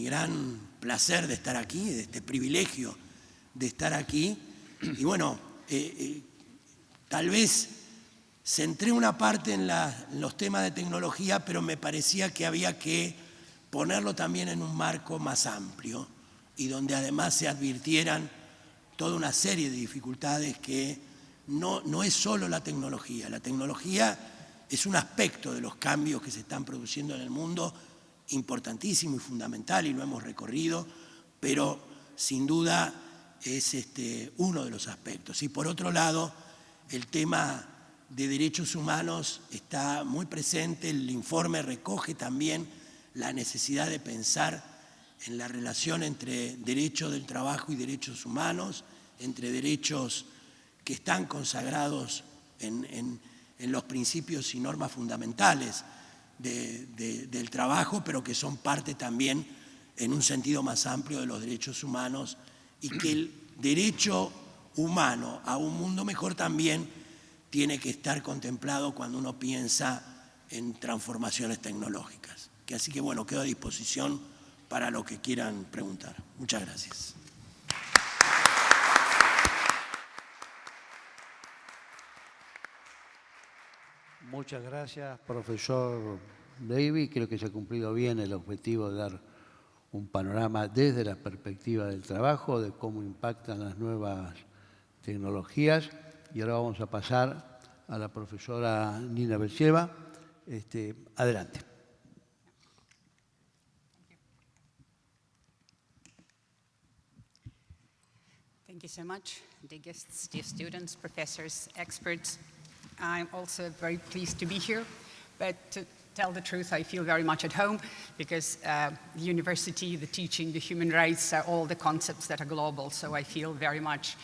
gran placer de estar aquí, de este privilegio de estar aquí. Y bueno, tal vez centré una parte en los temas de tecnología, pero me parecía que había que ponerlo también en un marco más amplio y donde además se advirtieran toda una serie de dificultades que no es solo la tecnología es un aspecto de los cambios que se están produciendo en el mundo importantísimo y fundamental, y lo hemos recorrido, pero sin duda es uno de los aspectos. Y por otro lado, el tema de derechos humanos está muy presente. El informe recoge también la necesidad de pensar en la relación entre derecho del trabajo y derechos humanos, entre derechos que están consagrados en los principios y normas fundamentales del trabajo, pero que son parte también, en un sentido más amplio, de los derechos humanos, y que el derecho humano a un mundo mejor también tiene que estar contemplado cuando uno piensa en transformaciones tecnológicas. Así que bueno, quedo a disposición para lo que quieran preguntar. Muchas gracias. Muchas gracias, profesor David. Creo que se ha cumplido bien el objetivo de dar un panorama desde la perspectiva del trabajo, de cómo impactan las nuevas tecnologías. Y ahora vamos a pasar a la profesora Nina Belcheva. Adelante. Thank you so much, dear guests, dear students, professors, experts. I'm also very pleased to be here, but to tell the truth, I feel very much at home because the university, the teaching, the human rights are all the concepts that are global, so I feel very much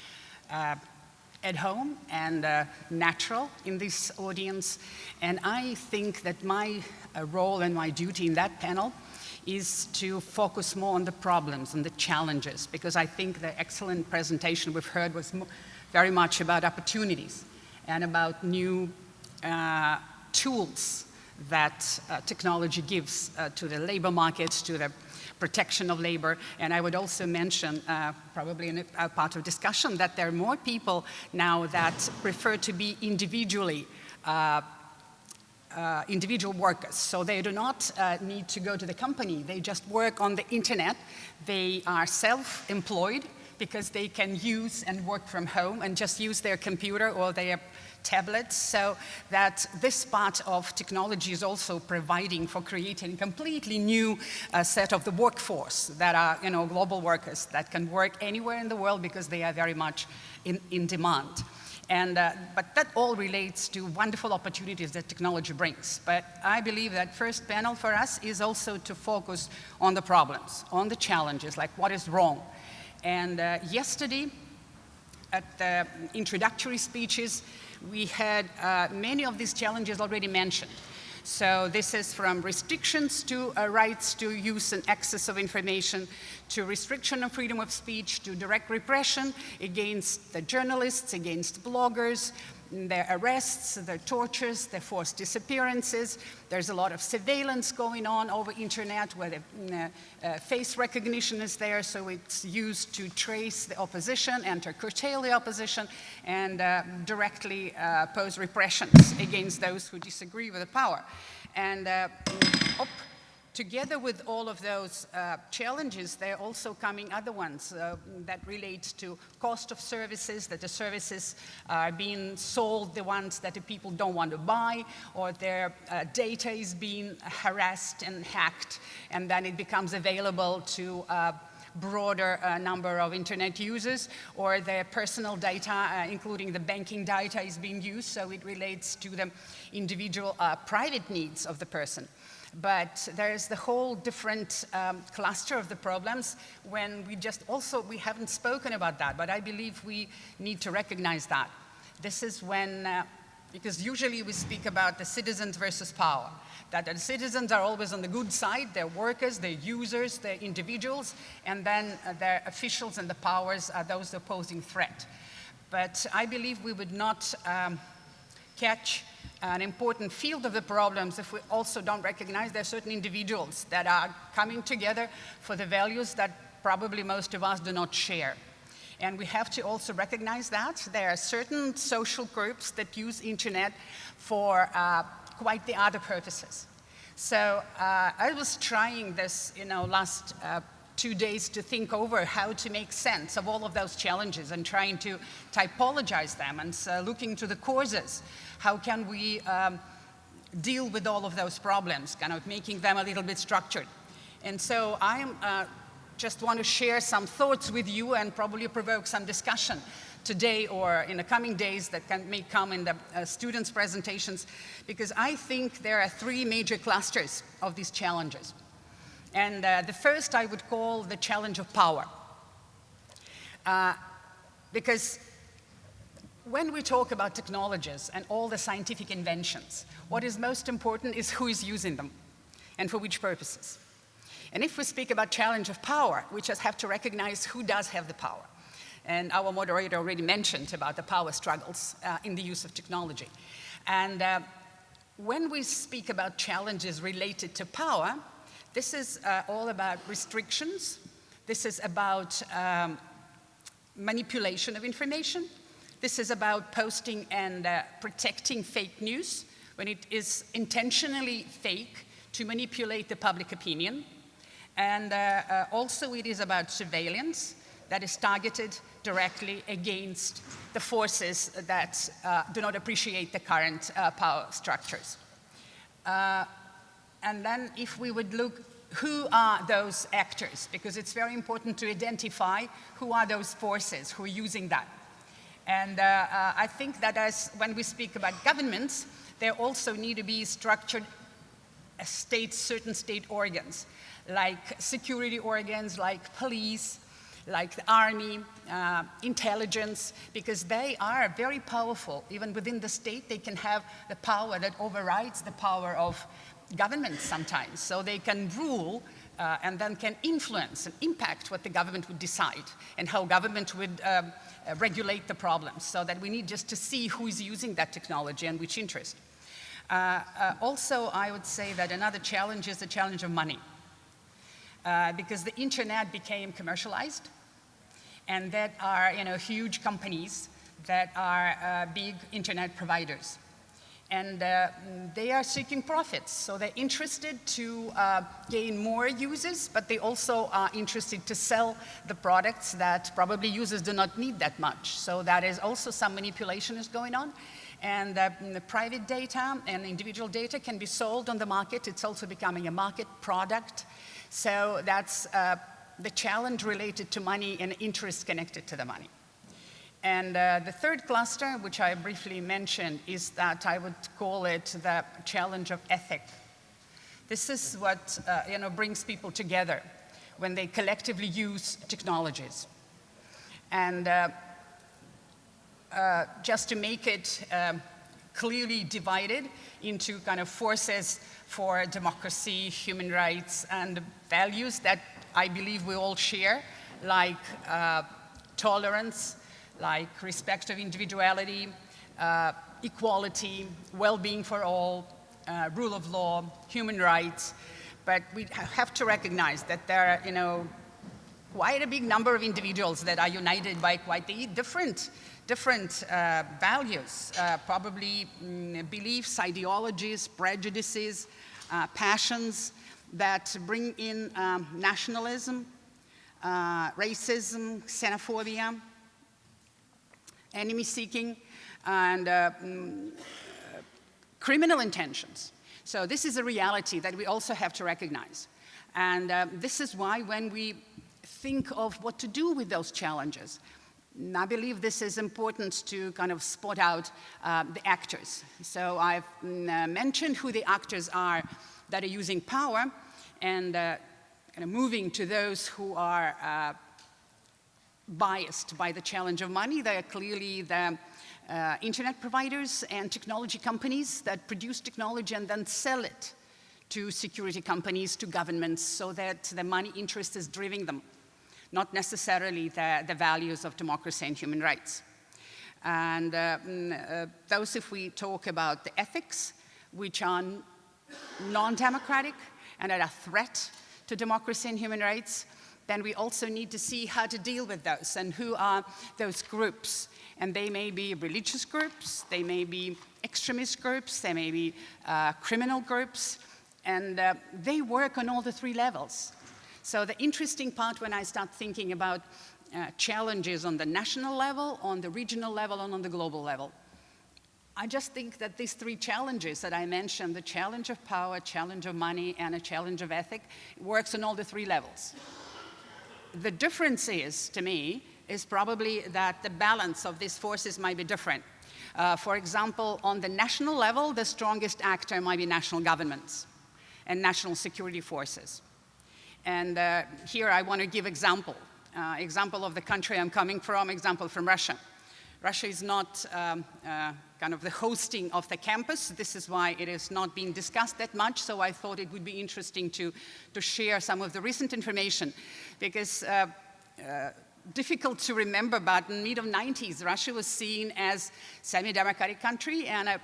at home and natural in this audience. And I think that my role and my duty in that panel is to focus more on the problems and the challenges, because I think the excellent presentation we've heard was very much about opportunities and about new tools that technology gives to the labor markets, to the protection of labor. And I would also mention, probably in a part of discussion, that there are more people now that prefer to be individual workers. So they do not need to go to the company. They just work on the internet. They are self-employed because they can use and work from home and just use their computer or their tablets, so that this part of technology is also providing for creating a completely new set of the workforce that are, global workers that can work anywhere in the world because they are very much in demand. And, but that all relates to wonderful opportunities that technology brings. But I believe that first panel for us is also to focus on the problems, on the challenges, like what is wrong. And yesterday, at the introductory speeches, we had many of these challenges already mentioned. So this is from restrictions to rights to use and access of information, to restriction of freedom of speech, to direct repression against the journalists, against bloggers, their arrests, their tortures, their forced disappearances. There's a lot of surveillance going on over internet where the face recognition is there, so it's used to trace the opposition and to curtail the opposition and directly pose repressions against those who disagree with the power. And together with all of those challenges, there are also coming other ones that relate to cost of services, that the services are being sold, the ones that the people don't want to buy, or their data is being harassed and hacked, and then it becomes available to broader number of internet users, or their personal data, including the banking data, is being used, so it relates to the individual private needs of the person. But there's the whole different cluster of the problems when we haven't spoken about that, but I believe we need to recognize that. This is when, because usually we speak about the citizens versus power, that the citizens are always on the good side, they're workers, they're users, they're individuals, and then their officials and the powers are those opposing threat. But I believe we would not catch an important field of the problems if we also don't recognize there are certain individuals that are coming together for the values that probably most of us do not share. And we have to also recognize that there are certain social groups that use internet for quite the other purposes. So I was trying this, last 2 days to think over how to make sense of all of those challenges and trying to typologize them and looking to the causes. How can we deal with all of those problems, kind of making them a little bit structured. And so I just want to share some thoughts with you and probably provoke some discussion today or in the coming days that may come in the students' presentations, because I think there are 3 major clusters of these challenges. And the first I would call the challenge of power. Because when we talk about technologies and all the scientific inventions, what is most important is who is using them and for which purposes. And if we speak about challenge of power, we just have to recognize who does have the power. And our moderator already mentioned about the power struggles in the use of technology. And when we speak about challenges related to power, this is all about restrictions. This is about manipulation of information. This is about posting and protecting fake news when it is intentionally fake to manipulate the public opinion. And also it is about surveillance that is targeted directly against the forces that do not appreciate the current power structures. And then if we would look, who are those actors? Because it's very important to identify who are those forces who are using that. And I think that when we speak about governments, there also need to be structured certain state organs, like security organs, like police, like the army, intelligence, because they are very powerful. Even within the state, they can have the power that overrides the power of government sometimes. So they can rule and then can influence and impact what the government would decide and how government would regulate the problems. So that we need just to see who is using that technology and which interest. Also, I would say that another challenge is the challenge of money. Because the internet became commercialized, and that are huge companies that are big internet providers. And they are seeking profits, so they're interested to gain more users, but they also are interested to sell the products that probably users do not need that much. So that is also some manipulation is going on. And the private data and individual data can be sold on the market. It's also becoming a market product. So that's the challenge related to money and interest connected to the money. And the third cluster, which I briefly mentioned, is that I would call it the challenge of ethics. This is what brings people together when they collectively use technologies. And just to make it clearly divided into kind of forces for democracy, human rights, and values that I believe we all share, like tolerance, like respect of individuality, equality, well-being for all, rule of law, human rights. But we have to recognize that there are, quite a big number of individuals that are united by quite different values, probably beliefs, ideologies, prejudices, passions that bring in nationalism, racism, xenophobia, enemy-seeking, and criminal intentions. So this is a reality that we also have to recognize. And this is why when we think of what to do with those challenges, I believe this is important to kind of spot out the actors. So I've mentioned who the actors are that are using power, and kind of moving to those who are biased by the challenge of money. They are clearly the internet providers and technology companies that produce technology and then sell it to security companies, to governments, so that the money interest is driving them, not necessarily the values of democracy and human rights. And those, if we talk about the ethics, which are non-democratic and are a threat to democracy and human rights, then we also need to see how to deal with those and who are those groups. And they may be religious groups, they may be extremist groups, they may be criminal groups, And they work on all the three levels. So the interesting part when I start thinking about challenges on the national level, on the regional level, and on the global level, I just think that these three challenges that I mentioned, the challenge of power, challenge of money, and a challenge of ethic, works on all the three levels. The difference is, to me, is probably that the balance of these forces might be different. For example, on the national level, the strongest actor might be national governments and national security forces. And here I want to give example of the country I'm coming from, example from Russia. Russia is not kind of the hosting of the campus. This is why it is not being discussed that much, so I thought it would be interesting to share some of the recent information, because difficult to remember, but in the mid-90s, Russia was seen as semi-democratic country, and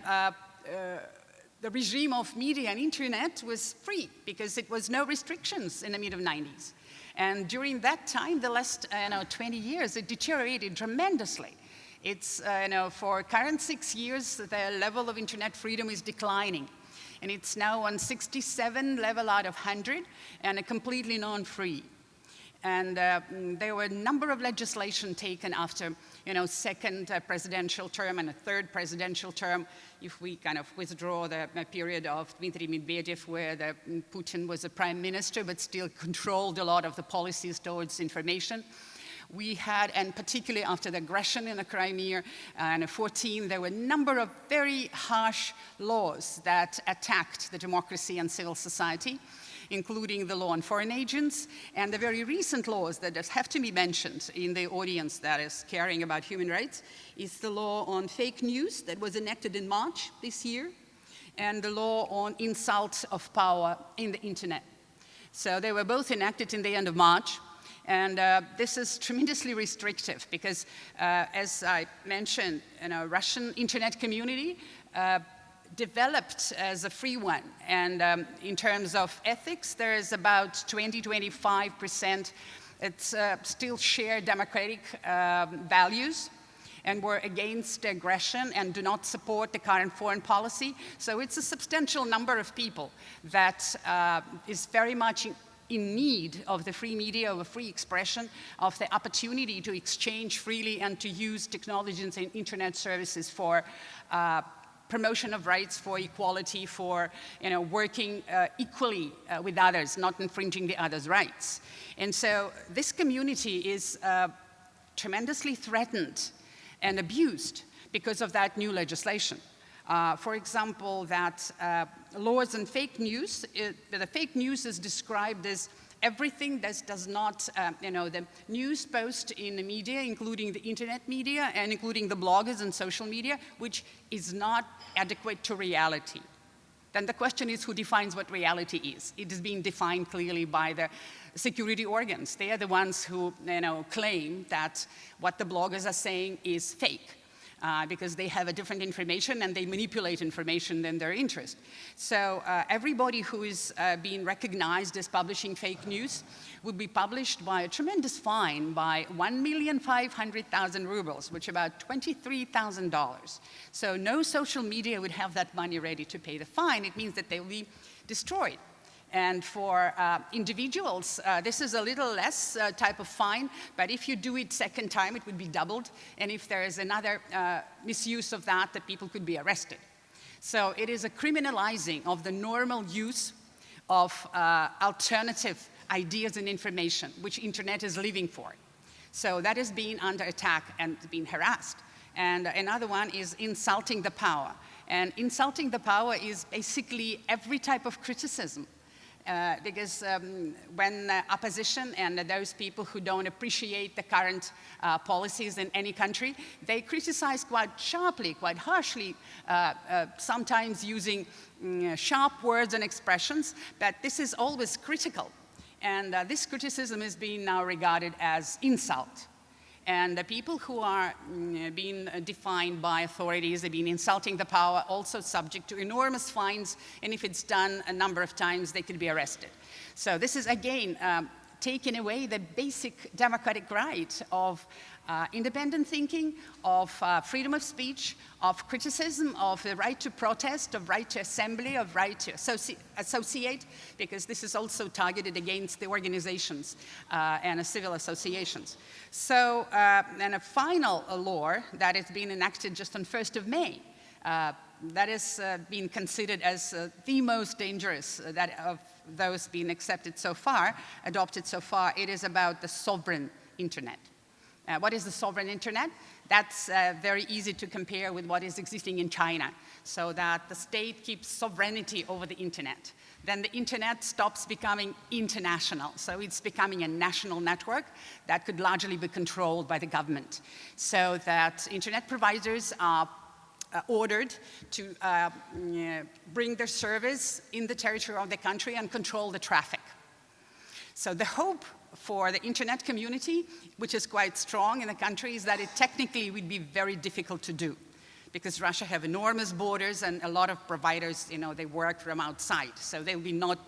the regime of media and internet was free because it was no restrictions in the mid-90s. And during that time, the last 20 years, it deteriorated tremendously. It's, for current 6 years, the level of internet freedom is declining. And it's now on 67 level out of 100 and a completely non-free. And there were a number of legislation taken after, second presidential term and a third presidential term. If we kind of withdraw the period of Dmitry Medvedev, where Putin was a prime minister, but still controlled a lot of the policies towards information. We had, and particularly after the aggression in the Crimea in 2014, there were a number of very harsh laws that attacked the democracy and civil society, including the law on foreign agents, and the very recent laws that have to be mentioned in the audience that is caring about human rights is the law on fake news that was enacted in March this year, and the law on insult of power in the internet. So they were both enacted in the end of March. And this is tremendously restrictive because, as I mentioned, Russian internet community developed as a free one. And in terms of ethics, there is about 20–25%. It's still share democratic values and were against aggression and do not support the current foreign policy. So it's a substantial number of people that is very much in need of the free media, of a free expression, of the opportunity to exchange freely and to use technologies and internet services for promotion of rights, for equality, for working equally with others, not infringing the others' rights. And so this community is tremendously threatened and abused because of that new legislation. For example, that laws on fake news, the fake news is described as everything that does not, the news post in the media, including the internet media and including the bloggers and social media, which is not adequate to reality. Then the question is who defines what reality is. It is being defined clearly by the security organs. They are the ones who claim that what the bloggers are saying is fake. Because they have a different information and they manipulate information than their interest. So everybody who is being recognized as publishing fake news would be published by a tremendous fine by 1,500,000 rubles, which is about $23,000. So no social media would have that money ready to pay the fine. It means that they will be destroyed. And for individuals, this is a little less type of fine, but if you do it second time, it would be doubled. And if there is another misuse of that, the people could be arrested. So it is a criminalizing of the normal use of alternative ideas and information, which internet is living for. So that is being under attack and being harassed. And another one is insulting the power. And insulting the power is basically every type of criticism. Because when opposition and those people who don't appreciate the current policies in any country, they criticize quite sharply, quite harshly, sometimes using sharp words and expressions, but this is always critical. And this criticism is being now regarded as insult. And the people who are being defined by authorities, they've been insulting the power, also subject to enormous fines, and if it's done a number of times, they could be arrested. So this is, again, taking away the basic democratic right of independent thinking, of freedom of speech, of criticism, of the right to protest, of right to assembly, of right to associate, because this is also targeted against the organizations and civil associations. So, and a final law that has been enacted just on 1st of May, that has been considered as the most dangerous that of those being accepted so far, adopted so far. It is about the sovereign internet. What is the sovereign internet? That's very easy to compare with what is existing in China, so that the state keeps sovereignty over the internet. Then the internet stops becoming international, so it's becoming a national network that could largely be controlled by the government, so that internet providers are ordered to bring their service in the territory of the country and control the traffic. So the hope for the internet community, which is quite strong in the country, is that it technically would be very difficult to do, because Russia have enormous borders and a lot of providers, they work from outside, so they will be not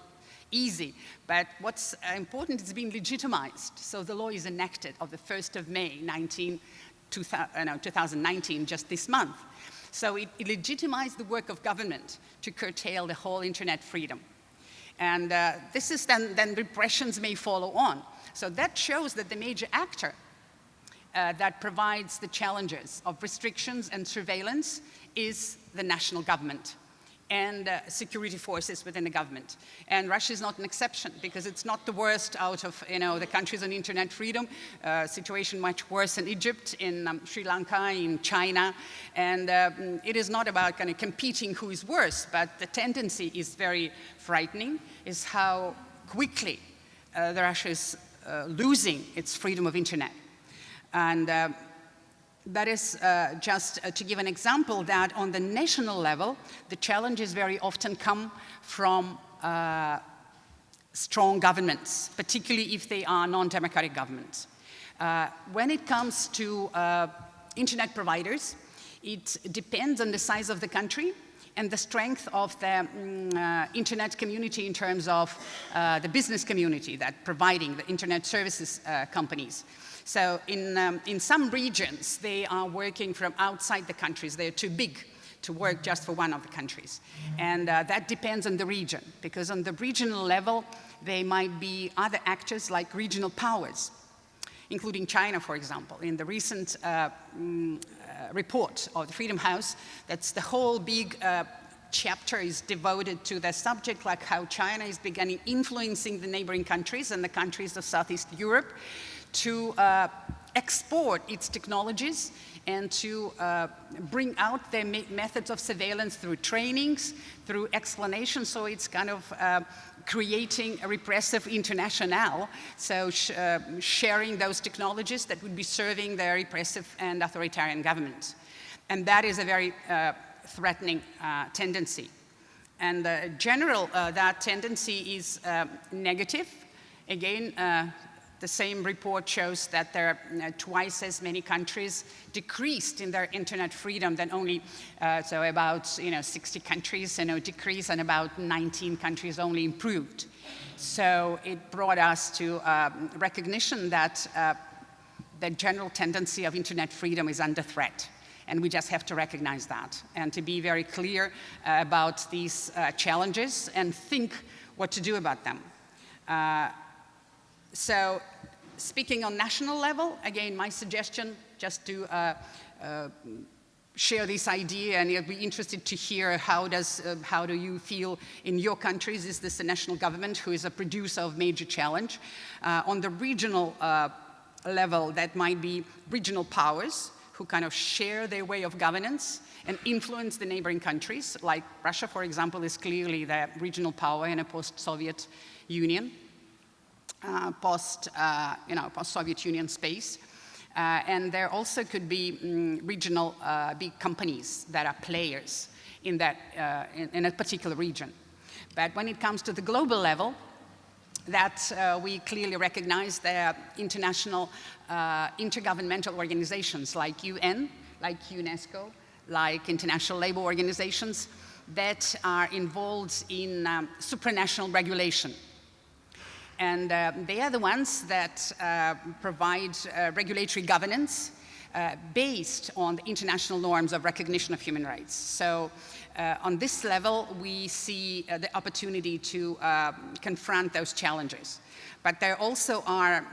easy. But what's important is being legitimized. So the law is enacted on the 1st of May 2019, just this month. So it legitimized the work of government to curtail the whole internet freedom. And this is then repressions may follow on. So that shows that the major actor that provides the challenges of restrictions and surveillance is the national government and security forces within the government. And Russia is not an exception, because it's not the worst out of the countries on internet freedom. Situation much worse in Egypt, in Sri Lanka, in China. And it is not about kind of competing who is worse, but the tendency is very frightening, is how quickly Russia is losing its freedom of internet. And that is just to give an example that on the national level, the challenges very often come from strong governments, particularly if they are non-democratic governments. When it comes to internet providers, it depends on the size of the country and the strength of the internet community in terms of the business community that providing the internet services companies. So in some regions, they are working from outside the countries. They're too big to work just for one of the countries. And that depends on the region, because on the regional level, there might be other actors like regional powers, including China, for example. In the recent report of the Freedom House, that's the whole big chapter is devoted to the subject, like how China is beginning influencing the neighboring countries and the countries of Southeast Europe to export its technologies and to bring out their methods of surveillance through trainings, through explanations. So it's kind of creating a repressive international, so sharing those technologies that would be serving their repressive and authoritarian governments. And that is a very threatening tendency. And general, that tendency is negative. Again, the same report shows that there are twice as many countries decreased in their internet freedom than only, so about 60 countries decreased, and about 19 countries only improved. So it brought us to recognition that the general tendency of internet freedom is under threat. And we just have to recognize that and to be very clear about these challenges and think what to do about them. So speaking on national level, again, my suggestion, just to share this idea, and I'd be interested to hear how do you feel in your countries? Is this the national government who is a producer of major challenge? On the regional level, that might be regional powers who kind of share their way of governance and influence the neighboring countries, like Russia, for example, is clearly the regional power in a post-Soviet Union. Post-Soviet Union space. And there also could be regional big companies that are players in that in a particular region. But when it comes to the global level, that we clearly recognize there are international intergovernmental organizations like UN, like UNESCO, like international labor organizations that are involved in supranational regulation. And they are the ones that provide regulatory governance based on the international norms of recognition of human rights. So on this level, we see the opportunity to confront those challenges. But there also are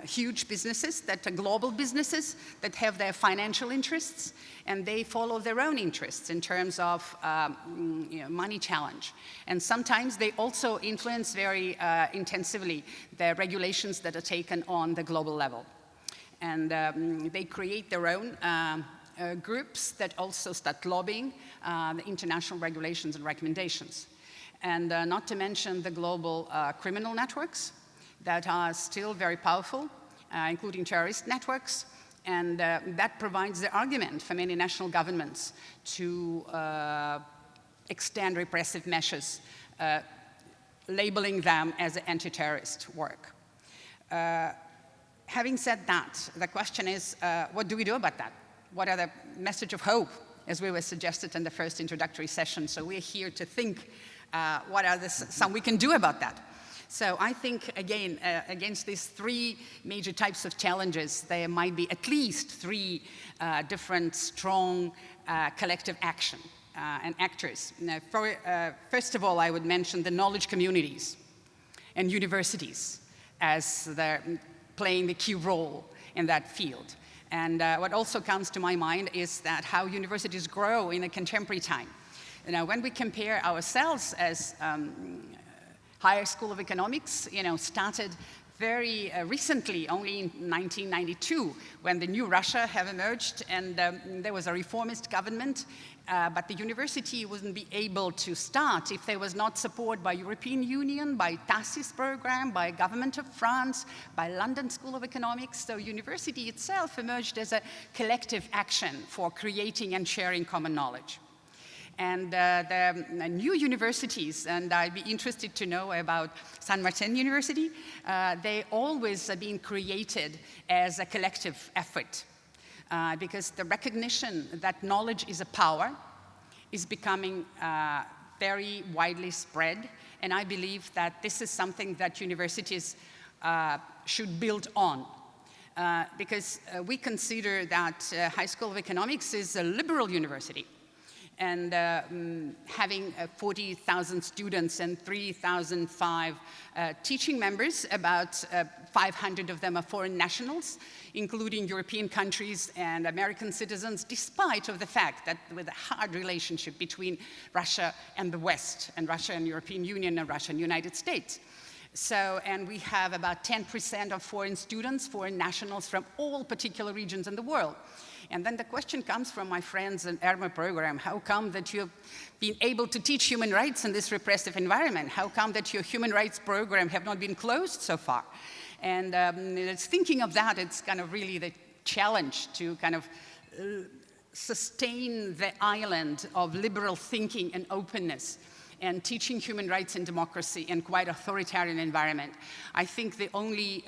huge businesses that are global businesses that have their financial interests, and they follow their own interests in terms of money challenge. And sometimes they also influence very intensively the regulations that are taken on the global level. And they create their own groups that also start lobbying the international regulations and recommendations. And not to mention the global criminal networks that are still very powerful, including terrorist networks. And that provides the argument for many national governments to extend repressive measures, labeling them as anti-terrorist work. Having said that, the question is, what do we do about that? What are the message of hope, as we were suggested in the first introductory session? So we're here to think what are some we can do about that. So I think, again, against these three major types of challenges, there might be at least three different strong collective action and actors. Now, first of all, I would mention the knowledge communities and universities as they're playing the key role in that field. And what also comes to my mind is that how universities grow in a contemporary time. When we compare ourselves as Higher School of Economics, started very recently, only in 1992, when the new Russia have emerged and there was a reformist government, but the university wouldn't be able to start if there was not support by European Union, by TASIS program, by government of France, by London School of Economics. So university itself emerged as a collective action for creating and sharing common knowledge. And the new universities, and I'd be interested to know about San Martin University, they always have been created as a collective effort because the recognition that knowledge is a power is becoming very widely spread. And I believe that this is something that universities should build on. Because we consider that High School of Economics is a liberal university. And having 40,000 students and 3,005 teaching members, about 500 of them are foreign nationals, including European countries and American citizens, despite of the fact that with a hard relationship between Russia and the West, and Russia and European Union, and Russia and United States. So, and we have about 10% of foreign students, foreign nationals from all particular regions in the world. And then the question comes from my friends in ERMA program, how come that you've been able to teach human rights in this repressive environment? How come that your human rights program have not been closed so far? And it's thinking of that, it's kind of really the challenge to kind of sustain the island of liberal thinking and openness and teaching human rights and democracy in quite authoritarian environment. I think the only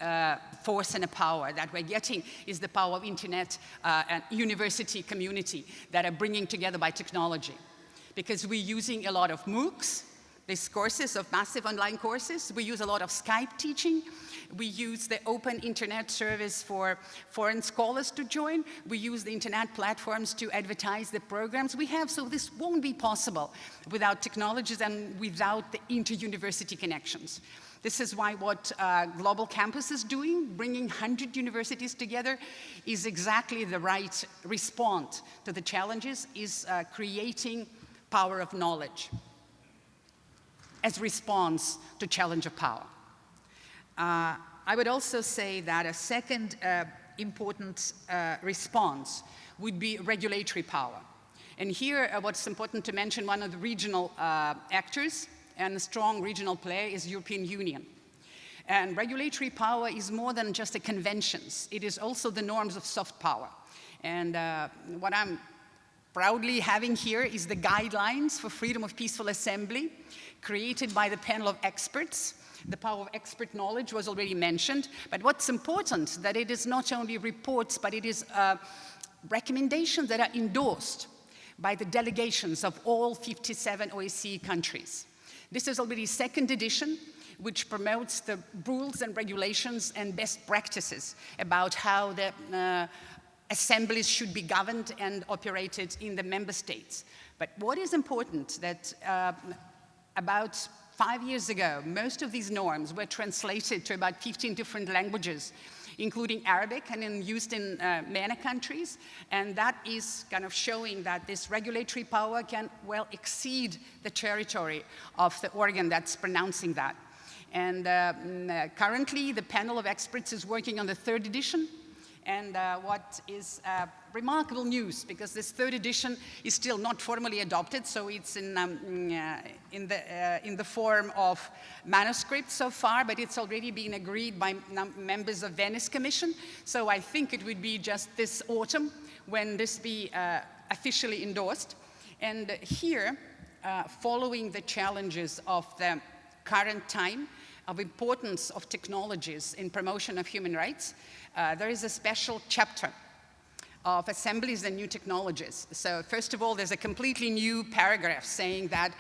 force and a power that we're getting is the power of internet and university community that are bringing together by technology. Because we're using a lot of MOOCs, these courses of massive online courses. We use a lot of Skype teaching. We use the open internet service for foreign scholars to join. We use the internet platforms to advertise the programs we have. So this won't be possible without technologies and without the inter-university connections. This is why what Global Campus is doing, bringing 100 universities together, is exactly the right response to the challenges, is creating power of knowledge as response to challenge of power. I would also say that a second important response would be regulatory power. And here, what's important to mention, one of the regional actors and a strong regional player is European Union. And regulatory power is more than just the conventions. It is also the norms of soft power. And what I'm proudly having here is the guidelines for freedom of peaceful assembly created by the panel of experts. The power of expert knowledge was already mentioned, but what's important that it is not only reports, but it is recommendations that are endorsed by the delegations of all 57 OSCE countries. This is already second edition. which promotes the rules and regulations and best practices about how the assemblies should be governed and operated in the member states. But what is important that about 5 years ago, most of these norms were translated to about 15 different languages, including Arabic, and used in many countries. And that is kind of showing that this regulatory power can well exceed the territory of the organ that's pronouncing that. And currently, the panel of experts is working on the 3rd edition. And what is remarkable news, because this 3rd edition is still not formally adopted, so it's in the form of manuscript so far, but it's already been agreed by members of Venice Commission. So I think it would be just this autumn when this be officially endorsed. And here, following the challenges of the current time, of importance of technologies in promotion of human rights, there is a special chapter of assemblies and new technologies. So first of all, there's a completely new paragraph saying that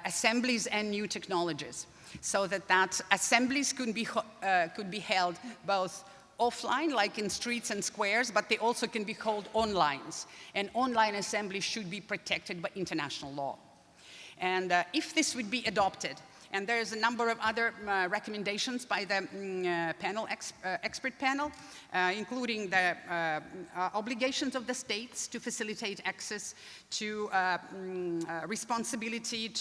assemblies and new technologies, so that assemblies could be held both offline, like in streets and squares, but they also can be held online. And online assemblies should be protected by international law. And if this would be adopted, and there's a number of other recommendations by the expert panel, including the obligations of the states to facilitate access to responsibility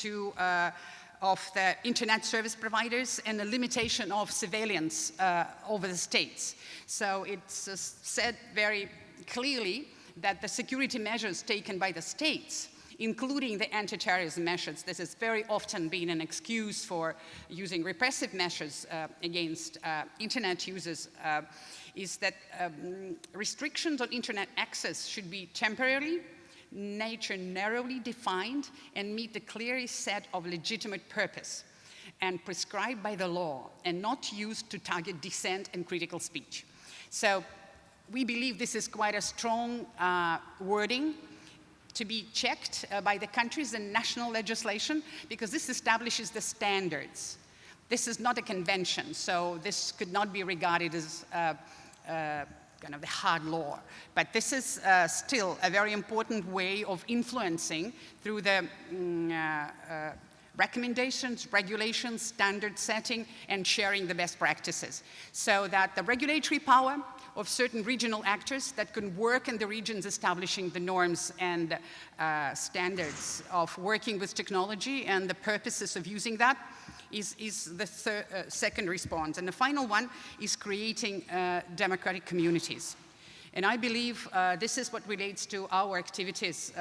of the internet service providers, and a limitation of surveillance over the states. So it's said very clearly that the security measures taken by the states, including the anti-terrorism measures, this has very often been an excuse for using repressive measures against internet users, is that restrictions on internet access should be temporarily, narrowly defined, and meet the clearly set of legitimate purpose, and prescribed by the law, and not used to target dissent and critical speech. So we believe this is quite a strong wording, to be checked by the countries and national legislation, because this establishes the standards. This is not a convention, so this could not be regarded as kind of the hard law. But this is still a very important way of influencing through the recommendations, regulations, standard setting, and sharing the best practices, so that the regulatory power of certain regional actors that can work in the regions establishing the norms and standards of working with technology and the purposes of using that is the second response. And the final one is creating democratic communities. And I believe this is what relates to our activities,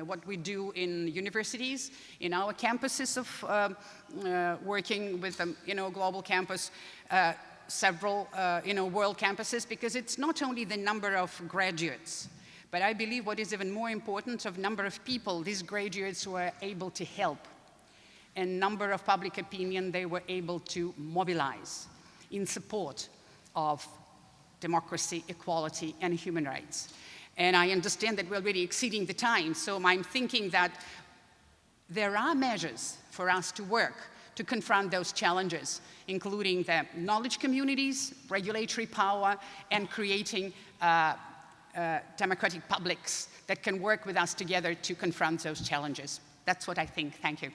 what we do in universities, in our campuses of working with a global campus, several world campuses, because it's not only the number of graduates, but I believe what is even more important of number of people these graduates were able to help, and number of public opinion they were able to mobilize in support of democracy, equality, and human rights. And I understand that we're already exceeding the time, so I'm thinking that there are measures for us to work to confront those challenges, including the knowledge communities, regulatory power, and creating democratic publics that can work with us together to confront those challenges. That's what I think. Thank you.